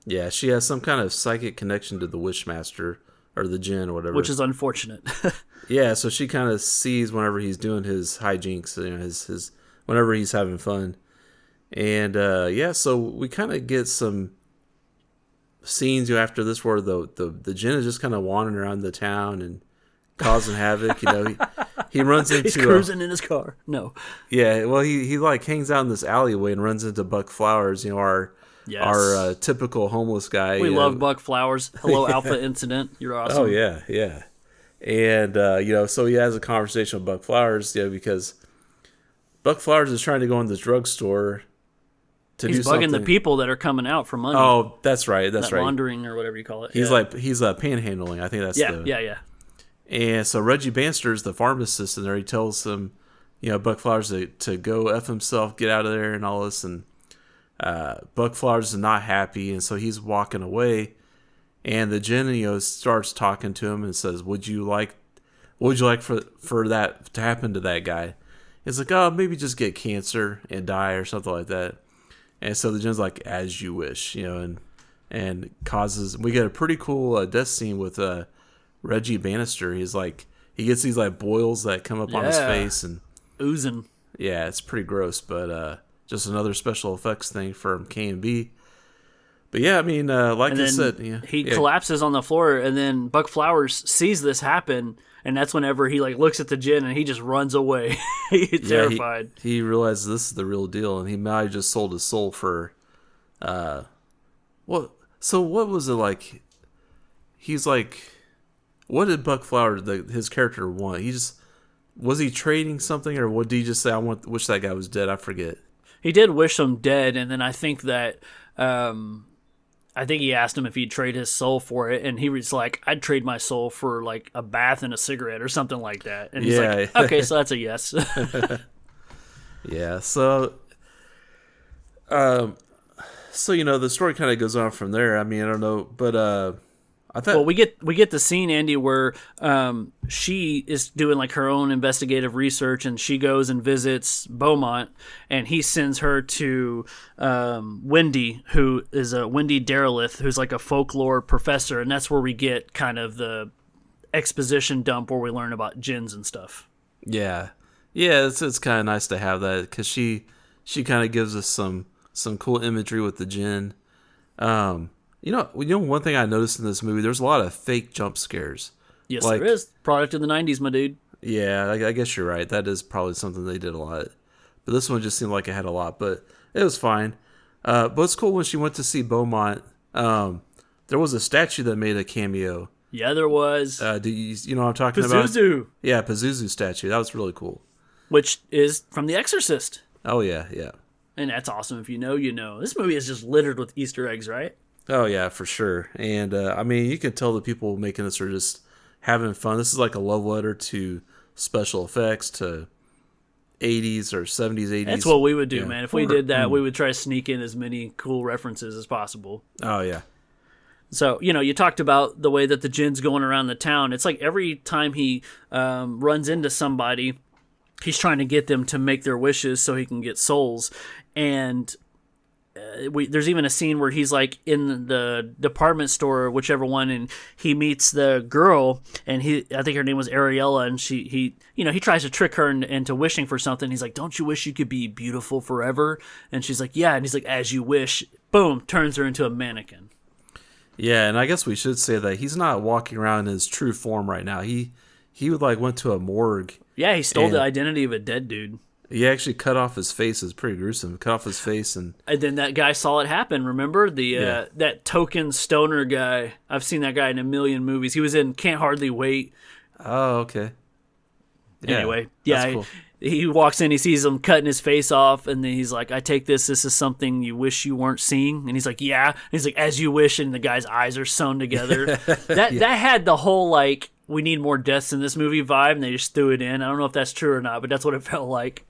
Yeah, she has some kind of psychic connection to the Wishmaster or the djinn or whatever. Which is unfortunate. Yeah, so she kind of sees whenever he's doing his hijinks, you know, his whenever he's having fun. And yeah, so we kind of get some scenes after this where the djinn is just kind of wandering around the town and causing havoc. You know, he runs into He's cruising in his car. No. yeah. Well, he like hangs out in this alleyway and runs into Buck Flowers. You know, our typical homeless guy. We you love know. Buck Flowers. Hello, Alpha Incident. You're awesome. Oh yeah. And you know, so he has a conversation with Buck Flowers, you know, because Buck Flowers is trying to go in this drugstore to He's do bugging something. the people that are coming out for money. Oh, that's right. That's that right. laundering or whatever you call it. He's yeah. he's panhandling. I think that's yeah. And so Reggie Bannister's the pharmacist in there. He tells him, you know, Buck Flowers to go F himself, get out of there, and all this. And Buck Flowers is not happy, and so he's walking away. And the djinn, you know, starts talking to him and says, "Would you like for that to happen to that guy?" He's like, "Oh, maybe just get cancer and die or something like that." And so the djinn's like, "As you wish," you know, and causes. We get a pretty cool death scene with Reggie Bannister. He's like, he gets these like boils that come up on his Yeah. face, and Oozing. yeah, it's pretty gross, but just another special effects thing from K&B. But yeah, I mean, like And I then said, yeah, he yeah. collapses on the floor, and then Buck Flowers sees this happen, and that's whenever he like looks at the djinn and he just runs away. He's Yeah, terrified. He realizes this is the real deal, and he might have just sold his soul for, what? So what was it like? He's like, what did Buck Flowers, his character, want? Was he trading something, or what did he just say? Wish that guy was dead. I forget. He did wish him dead, and then I think that I think he asked him if he'd trade his soul for it, and he was like, "I'd trade my soul for like a bath and a cigarette or something like that." And he's like, "Okay, so that's a yes." Yeah. So, the story kind of goes on from there. I mean, I don't know, but I thought. Well, we get the scene, Andy, where she is doing like her own investigative research, and she goes and visits Beaumont, and he sends her to Wendy, who is a Wendy Derelith, who's like a folklore professor, and that's where we get kind of the exposition dump where we learn about jinns and stuff. Yeah, it's kind of nice to have that because she kind of gives us some cool imagery with the jinn. One thing I noticed in this movie, there's a lot of fake jump scares. Yes, there is. Product of the 90s, my dude. Yeah, I guess you're right. That is probably something they did a lot. But this one just seemed like it had a lot, but it was fine. But it's cool when she went to see Beaumont. There was a statue that made a cameo. Yeah, there was. Do you know what I'm talking about? Pazuzu. Yeah, Pazuzu statue. That was really cool. Which is from The Exorcist. Oh, yeah. And that's awesome. If you know, you know. This movie is just littered with Easter eggs, right? Oh, yeah, for sure. And, I mean, you can tell the people making this are just having fun. This is like a love letter to special effects, to 80s or 70s, 80s. That's what we would do, man. If we did that, we would try to sneak in as many cool references as possible. Oh, yeah. So, you talked about the way that the jinn's going around the town. It's like every time he runs into somebody, he's trying to get them to make their wishes so he can get souls. And there's even a scene where he's like in the department store, whichever one, and he meets the girl, and I think her name was Ariella, and he tries to trick her into wishing for something. He's like, "Don't you wish you could be beautiful forever?" And she's like, "Yeah." And he's like, "As you wish." Boom, turns her into a mannequin. Yeah, and I guess we should say that he's not walking around in his true form right now. He went to a morgue. Yeah, he stole the identity of a dead dude. He actually cut off his face. It's pretty gruesome. Cut off his face, and then that guy saw it happen. Remember that token stoner guy? I've seen that guy in a million movies. He was in Can't Hardly Wait. Oh, okay. Yeah, anyway, cool. He walks in, he sees him cutting his face off, and then he's like, "I take this. This is something you wish you weren't seeing." And he's like, "Yeah." And he's like, "As you wish," and the guy's eyes are sewn together. That had the whole like, we need more deaths in this movie vibe, and they just threw it in. I don't know if that's true or not, but that's what it felt like.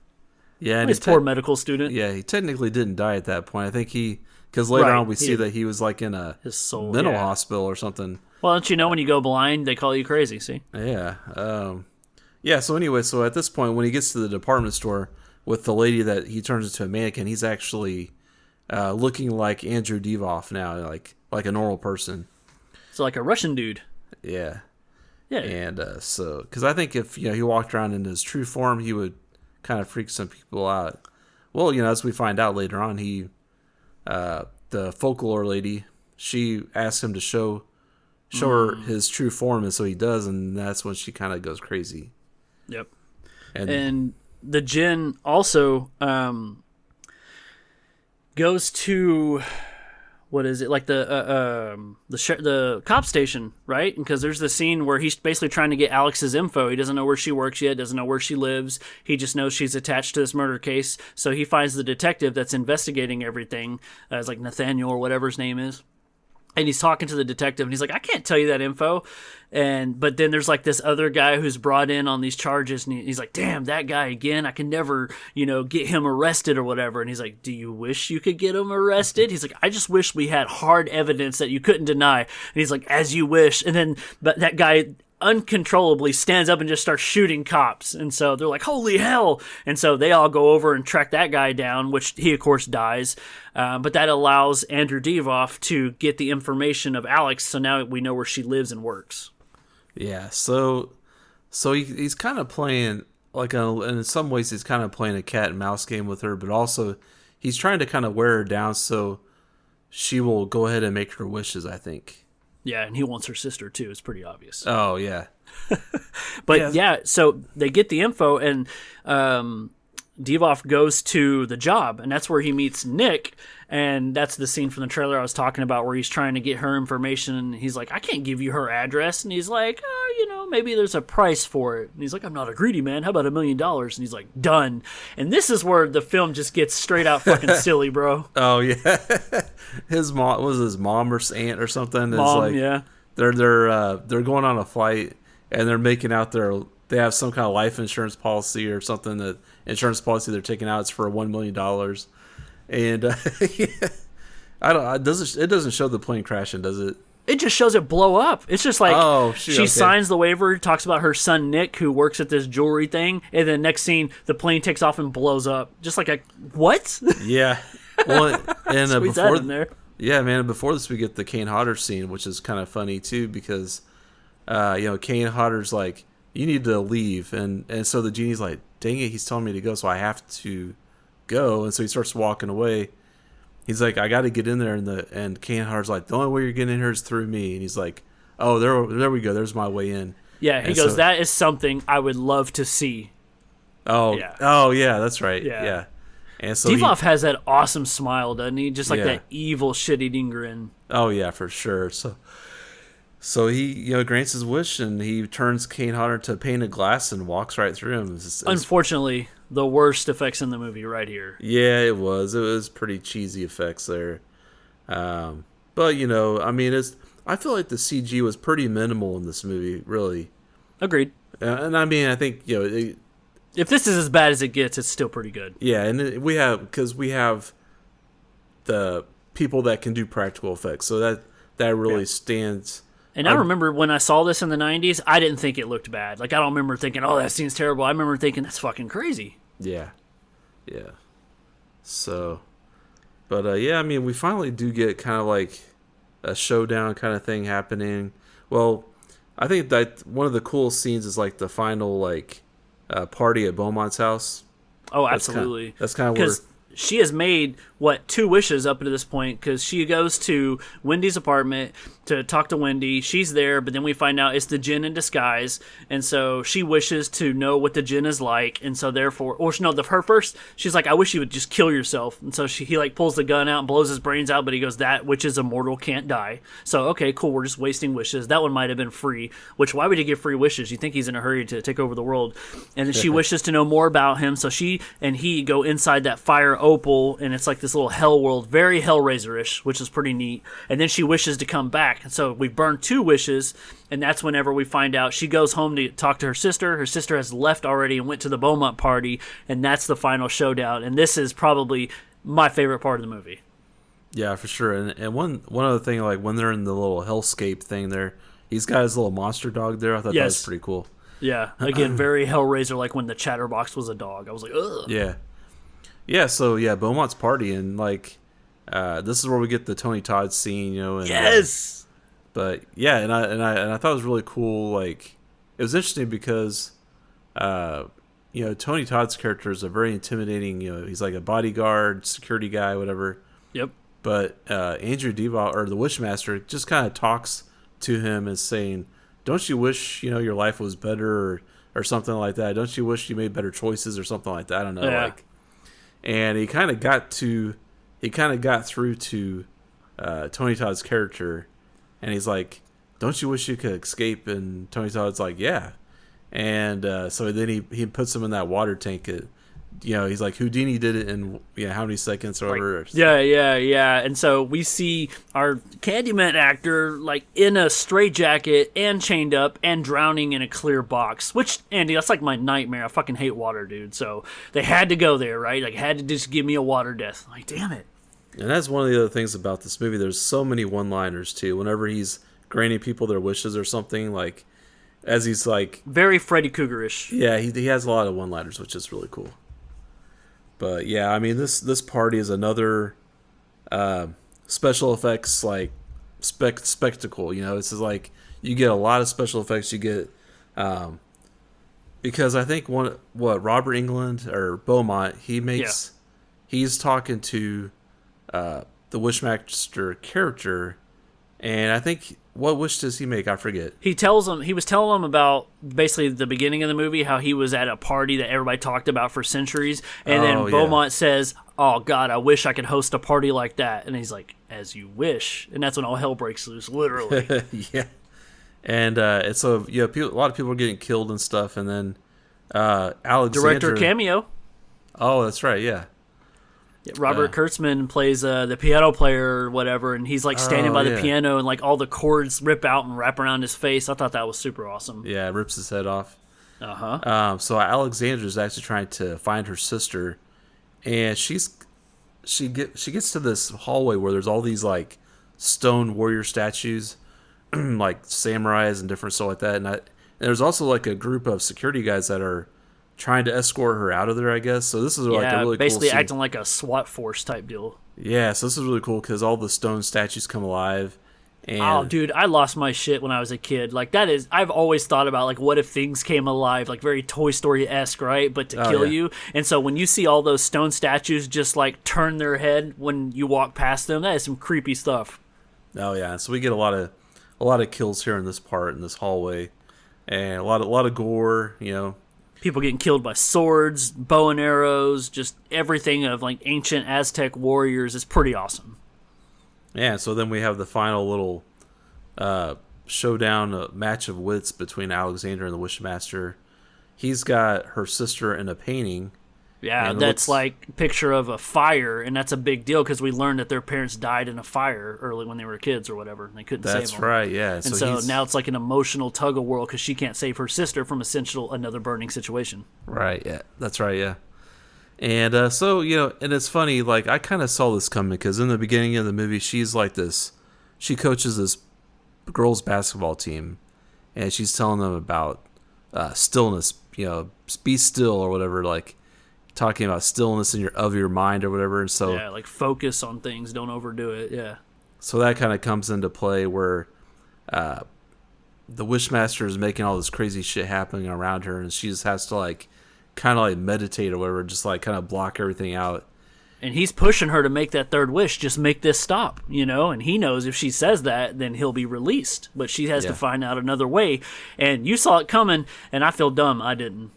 Yeah, and his poor medical student. Yeah, he technically didn't die at that point. I think because later on we see that he was like in a mental hospital or something. Well, don't you know when you go blind, they call you crazy, see? Yeah. So anyway, so at this point, when he gets to the department store with the lady that he turns into a mannequin, he's actually looking like Andrew Divoff now, like a normal person. So like a Russian dude. Yeah. Yeah. And because I think if he walked around in his true form, he would kind of freak some people out. Well, as we find out later on, the folklore lady, she asks him to show her his true form, and so he does, and that's when she kind of goes crazy. Yep. And the djinn also goes to, what is it, like the cop station, right? Because there's the scene where he's basically trying to get Alex's info. He doesn't know where she works yet, doesn't know where she lives. He just knows she's attached to this murder case. So he finds the detective that's investigating everything. It's like Nathaniel or whatever his name is. And he's talking to the detective, and he's like, "I can't tell you that info." But then there's like this other guy who's brought in on these charges, and he's like, "Damn, that guy again. I can never, get him arrested or whatever." And he's like, "Do you wish you could get him arrested?" He's like, "I just wish we had hard evidence that you couldn't deny." And he's like, "As you wish." And then but that guy uncontrollably stands up and just starts shooting cops. And so they're like, "Holy hell." And so they all go over and track that guy down, which he of course dies. But that allows Andrew Divoff to get the information of Alex. So now we know where she lives and works. Yeah. So he's kind of playing in some ways he's kind of playing a cat and mouse game with her, but also he's trying to kind of wear her down so she will go ahead and make her wishes, I think. Yeah, and he wants her sister, too. It's pretty obvious. Oh, yeah. But, so they get the info, and Divoff goes to the job, and that's where he meets Nick, and that's the scene from the trailer I was talking about where he's trying to get her information, and he's like, "I can't give you her address," and he's like, "Oh, maybe there's a price for it. And he's like, I'm not a greedy man. How about $1 million? And he's like, done. And this is where the film just gets straight out fucking silly, bro. Oh yeah, his mom was his mom or aunt or something. Mom, like, yeah. They're going on a flight and they're making out they have some kind of life insurance policy or something, that insurance policy they're taking out is for $1 million. And yeah, it doesn't show the plane crashing, does it? It just shows it blow up. It's just like she okay. signs the waiver, talks about her son Nick, who works at this jewelry thing, and then next scene, the plane takes off and blows up. Just like what? Yeah. Well, and Squeeze that in there. Yeah, man. Before this, we get the Kane Hodder scene, which is kind of funny too, because Kane Hodder's like, you need to leave, and so the genie's like, dang it, he's telling me to go, so I have to go, and so he starts walking away. He's like, I got to get in there, and Kane Hodder's like, the only way you're getting in here is through me, and he's like, oh, there we go, there's my way in. Yeah, he goes, that is something I would love to see. Oh, yeah. Oh yeah, that's right. Yeah. And so Divoff has that awesome smile, doesn't he? Just like Yeah. that evil shit-eating grin. Oh yeah, for sure. So he grants his wish, and he turns Kane Hodder to a pane of glass and walks right through him. Unfortunately, the worst effects in the movie right here. Yeah, it was pretty cheesy effects there. But I mean, I feel like the CG was pretty minimal in this movie, really. Agreed. And I mean, I think if this is as bad as it gets, it's still pretty good. Yeah, and we have the people that can do practical effects, so that really stands. And I remember when I saw this in the 90s, I didn't think it looked bad. Like, I don't remember thinking, oh, that scene's terrible. I remember thinking, that's fucking crazy. Yeah. So, but yeah, I mean, we finally do get kind of like a showdown kind of thing happening. Well, I think that one of the coolest scenes is like the final party at Beaumont's house. Oh, absolutely. That's kind of where she has made, 2 wishes up to this point, because she goes to Wendy's apartment to talk to Wendy. She's there, but then we find out it's the djinn in disguise, and so she wishes to know what the djinn is like, and so therefore, her first, she's like, I wish you would just kill yourself, and so he pulls the gun out and blows his brains out, but he goes, that which is immortal can't die. So, okay, cool, we're just wasting wishes. That one might have been free, which, why would he give free wishes? You think he's in a hurry to take over the world. And then she wishes to know more about him, so she and he go inside that fire opal, and it's like this little hell world, very Hellraiser-ish, which is pretty neat. And then she wishes to come back. And so we burned 2 wishes, and that's whenever we find out she goes home to talk to her sister. Her sister has left already and went to the Beaumont party, and that's the final showdown. And this is probably my favorite part of the movie. Yeah, for sure. And one other thing, like when they're in the little hellscape thing there, he's got his little monster dog there. I thought that was pretty cool. Yeah, again, very Hellraiser, like when the Chatterbox was a dog. I was like, ugh. Yeah. Yeah, so Beaumont's party, and like this is where we get the Tony Todd scene, and yes. But yeah, and I thought it was really cool. Like, it was interesting because Tony Todd's character is a very intimidating. He's like a bodyguard, security guy, whatever. Yep. But Andrew Divoff, or the Wishmaster, just kind of talks to him and saying, "Don't you wish your life was better, or something like that? Don't you wish you made better choices, or something like that?" I don't know. Yeah. And he kind of got through to Tony Todd's character, and he's like, "Don't you wish you could escape?" And Tony Todd's like, "Yeah." And so then he puts him in that water tank. He's like, Houdini did it in how many seconds or whatever. Yeah. And so we see our Candyman actor like in a straitjacket and chained up and drowning in a clear box. Which, Andy, that's like my nightmare. I fucking hate water, dude. So they had to go there, right? Like, had to just give me a water death. I'm like, damn it. And that's one of the other things about this movie. There's so many one-liners too. Whenever he's granting people their wishes or something, like as he's like very Freddy Krueger-ish. Yeah, he has a lot of one-liners, which is really cool. But yeah, I mean this party is another special effects like spectacle. This is like you get a lot of special effects. You get because I think Robert Englund or Beaumont he's talking to the Wishmaster character, and I think what wish does he make? I forget. He was telling him about basically the beginning of the movie, how he was at a party that everybody talked about for centuries, and then Beaumont says, "Oh God, I wish I could host a party like that." And he's like, "As you wish," and that's when all hell breaks loose, literally. Yeah. And it's a lot of people are getting killed and stuff, and then Alexander Director cameo. Oh, that's right, yeah. Robert Kurtzman plays the piano player or whatever, and he's like standing by the piano, and like all the chords rip out and wrap around his face. I thought that was super awesome. Yeah, it rips his head off. So Alexandra's actually trying to find her sister, and she gets to this hallway where there's all these like stone warrior statues, like samurais and different stuff like that. And there's also like a group of security guys that are trying to escort her out of there, I guess. So this is like a really basically cool scene. acting like a SWAT force type deal. Yeah, so this is really cool because all the stone statues come alive. And oh, dude, I lost my shit when I was a kid. Like I've always thought about like what if things came alive, like very Toy Story-esque, right? But to kill you. And so when you see all those stone statues just like turn their head when you walk past them, that is some creepy stuff. Oh yeah, so we get a lot of kills here in this part in this hallway, and a lot of gore, People getting killed by swords, bow and arrows, just everything of like ancient Aztec warriors is pretty awesome. Yeah, so then we have the final little showdown match of wits between Alexander and the Wishmaster. He's got her sister in a painting. Yeah, that's like a picture of a fire, and that's a big deal because we learned that their parents died in a fire early when they were kids or whatever, and they couldn't save them. That's right, yeah. And so now it's like an emotional tug of war because she can't save her sister from another burning situation. Right, yeah. That's right, yeah. And so, and it's funny, like, I kind of saw this coming because in the beginning of the movie, she's like this, she coaches this girls' basketball team, and she's telling them about stillness, be still or whatever, like, talking about stillness of your mind or whatever. And so like focus on things, don't overdo it. Yeah. So that kind of comes into play where the Wishmaster is making all this crazy shit happening around her, and she just has to like kind of like meditate or whatever, just like kind of block everything out. And he's pushing her to make that third wish, just make this stop, and he knows if she says that, then he'll be released. But she has to find out another way. And you saw it coming, and I feel dumb. I didn't.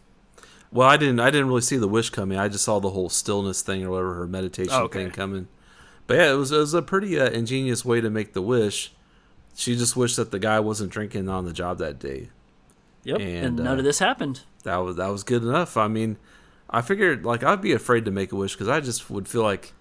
Well, I didn't really see the wish coming. I just saw the whole stillness thing or whatever, her meditation thing coming. But yeah, it was a pretty ingenious way to make the wish. She just wished that the guy wasn't drinking on the job that day. Yep, and none of this happened. That was good enough. I mean, I figured like I'd be afraid to make a wish because I just would feel like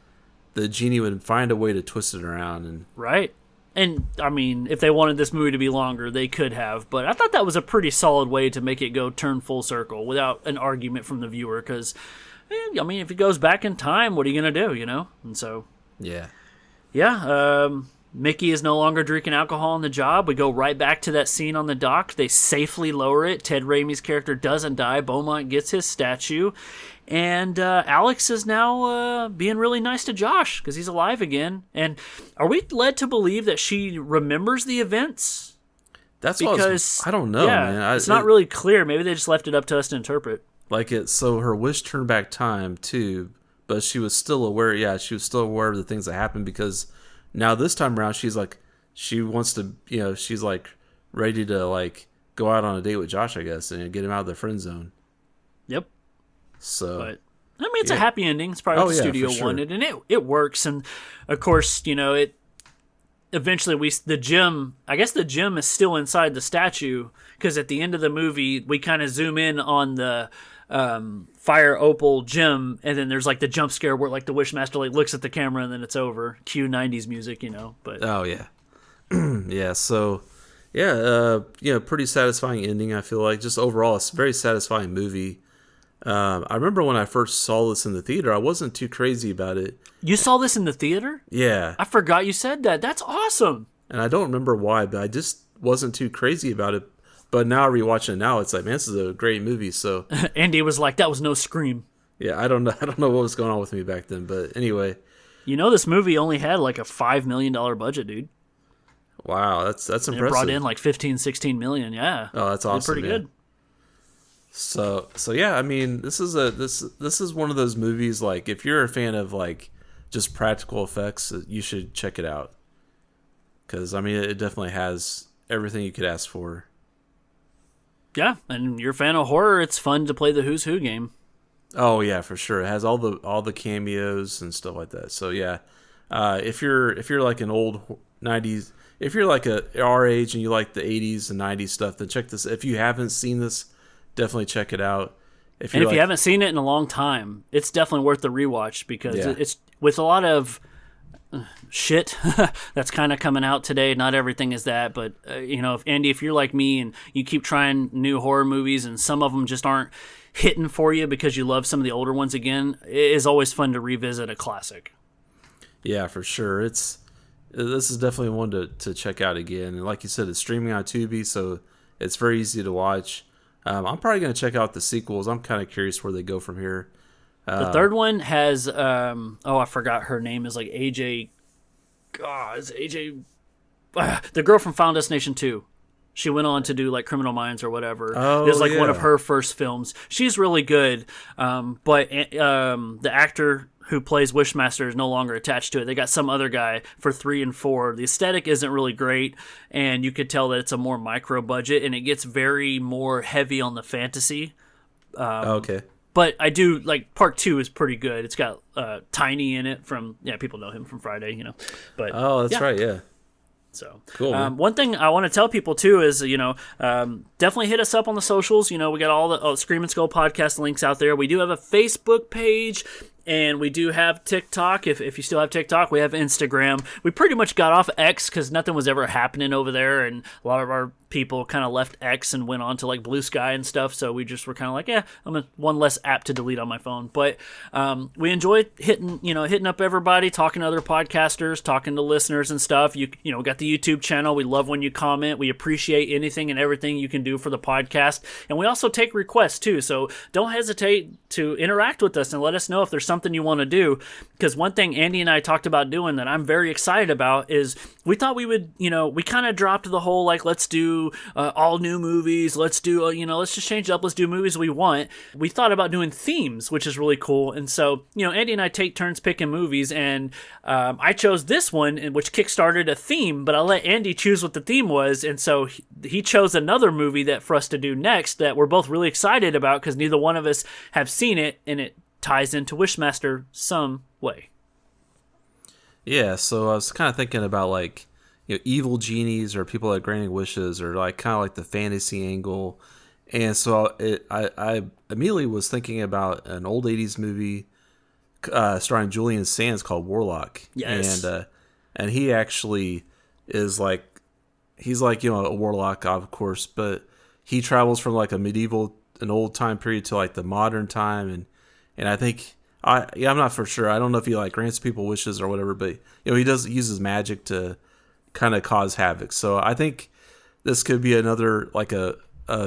the genie would find a way to twist it around. And right. And, I mean, if they wanted this movie to be longer, they could have. But I thought that was a pretty solid way to make it turn full circle without an argument from the viewer. Because, I mean, if it goes back in time, what are you going to do, And so... Yeah, Mickey is no longer drinking alcohol on the job. We go right back to that scene on the dock. They safely lower it. Ted Raimi's character doesn't die. Beaumont gets his statue. And Alex is now being really nice to Josh because he's alive again. And are we led to believe that she remembers the events? That's because I don't know, man. It's not really clear. Maybe they just left it up to us to interpret. So her wish turned back time too, but she was still aware. Yeah, she was still aware of the things that happened because now this time around she's like she wants to. She's like ready to like go out on a date with Josh, I guess, and get him out of the friend zone. Yep. So, but I mean, it's a happy ending. It's probably what the studio wanted, and it works. And of course, it eventually the gym. I guess the gym is still inside the statue because at the end of the movie, we kind of zoom in on the Fire Opal gym, and then there's like the jump scare where like the Wishmaster like looks at the camera and then it's over. Cue 90s music, But oh yeah, yeah. So yeah, pretty satisfying ending. I feel like just overall, it's a very satisfying movie. I remember when I first saw this in the theater, I wasn't too crazy about it. You saw this in the theater? Yeah. I forgot you said that. That's awesome. And I don't remember why, but I just wasn't too crazy about it. But now rewatching it now, it's like, man, this is a great movie. So Andy was like, that was no Scream. Yeah, I don't know what was going on with me back then, but anyway. This movie only had like a $5 million budget, dude. Wow, that's impressive. It brought in like 15, 16 million, yeah. Oh, that's awesome. Pretty good. So yeah, I mean, this is one of those movies, like, if you're a fan of like just practical effects, you should check it out. Because I mean, it definitely has everything you could ask for. Yeah, and you're a fan of horror, it's fun to play the Who's Who game. Oh yeah, for sure. It has all the cameos and stuff like that. So yeah, If you're like an old 90s, if you're like our age and you like the 80s and 90s stuff, then check this. If you haven't seen this, definitely check it out. If you haven't seen it in a long time, it's definitely worth the rewatch because it's with a lot of shit that's kind of coming out today. Not everything is that, but if you're like me and you keep trying new horror movies and some of them just aren't hitting for you because you love some of the older ones again, it is always fun to revisit a classic. Yeah, for sure. This is definitely one to check out again. And like you said, it's streaming on Tubi, so it's very easy to watch. I'm probably going to check out the sequels. I'm kind of curious where they go from here. The third one has, I forgot her name is like AJ. God, it's AJ. The girl from Final Destination 2. She went on to do like Criminal Minds or whatever. Oh, it was like one of her first films. She's really good, but the actor who plays Wishmaster is no longer attached to it. They got some other guy for 3 and 4. The aesthetic isn't really great, and you could tell that it's a more micro budget, and it gets very more heavy on the fantasy. Okay. But I do like part 2 is pretty good. It's got Tiny in it from people know him from Friday, But that's right, yeah. So cool. One thing I want to tell people too is definitely hit us up on the socials. We got all the Scream and Skull podcast links out there. We do have a Facebook page. And we do have TikTok. If you still have TikTok, we have Instagram. We pretty much got off X because nothing was ever happening over there, and a lot of our people kind of left X and went on to like Blue Sky and stuff. So we just were kind of like, I'm one less app to delete on my phone. But we enjoy hitting up everybody, talking to other podcasters, talking to listeners and stuff. We got the YouTube channel. We love when you comment. We appreciate anything and everything you can do for the podcast, and we also take requests too. So don't hesitate to interact with us and let us know if there's something you want to do, because one thing Andy and I talked about doing that I'm very excited about is we thought we would, we kind of dropped the whole like let's do all new movies, let's do let's just change it up, let's do movies we want. We thought about doing themes, which is really cool, and so Andy and I take turns picking movies, and I chose this one, which kickstarted a theme, but I let Andy choose what the theme was, and so he chose another movie that for us to do next that we're both really excited about because neither one of us have seen it, and it ties into Wishmaster some way. Yeah, so I was kind of thinking about like evil genies or people that granting wishes, or like kind of like the fantasy angle, and so I immediately was thinking about an old 80s movie starring Julian Sands called Warlock. Yes, and he actually is like he's like a warlock, of course, but he travels from like an old time period to like the modern time, and I think I'm not for sure. I don't know if he like grants people wishes or whatever, but he uses magic to kind of cause havoc. So I think this could be another like a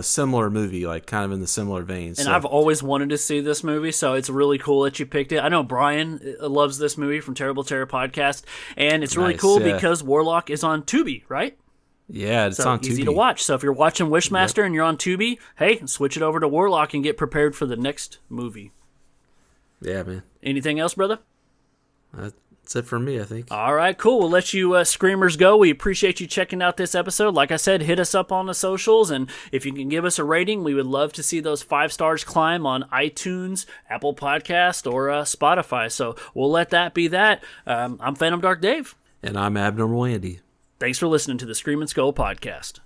similar movie, like kind of in the similar vein. And I've always wanted to see this movie, so it's really cool that you picked it. I know Brian loves this movie from Terrible Terror Podcast, and it's really cool because Warlock is on Tubi, right? Yeah, it's on Tubi. Easy to watch. So if you're watching Wishmaster and you're on Tubi, hey, switch it over to Warlock and get prepared for the next movie. Yeah, man. Anything else, brother? That's it for me, I think. All right, cool. We'll let you screamers go. We appreciate you checking out this episode. Like I said, hit us up on the socials, and if you can give us a rating, we would love to see those 5 stars climb on iTunes, Apple Podcast, or Spotify. So we'll let that be that. I'm Phantom Dark Dave. And I'm Abnormal Andy. Thanks for listening to the Scream and Skull Podcast.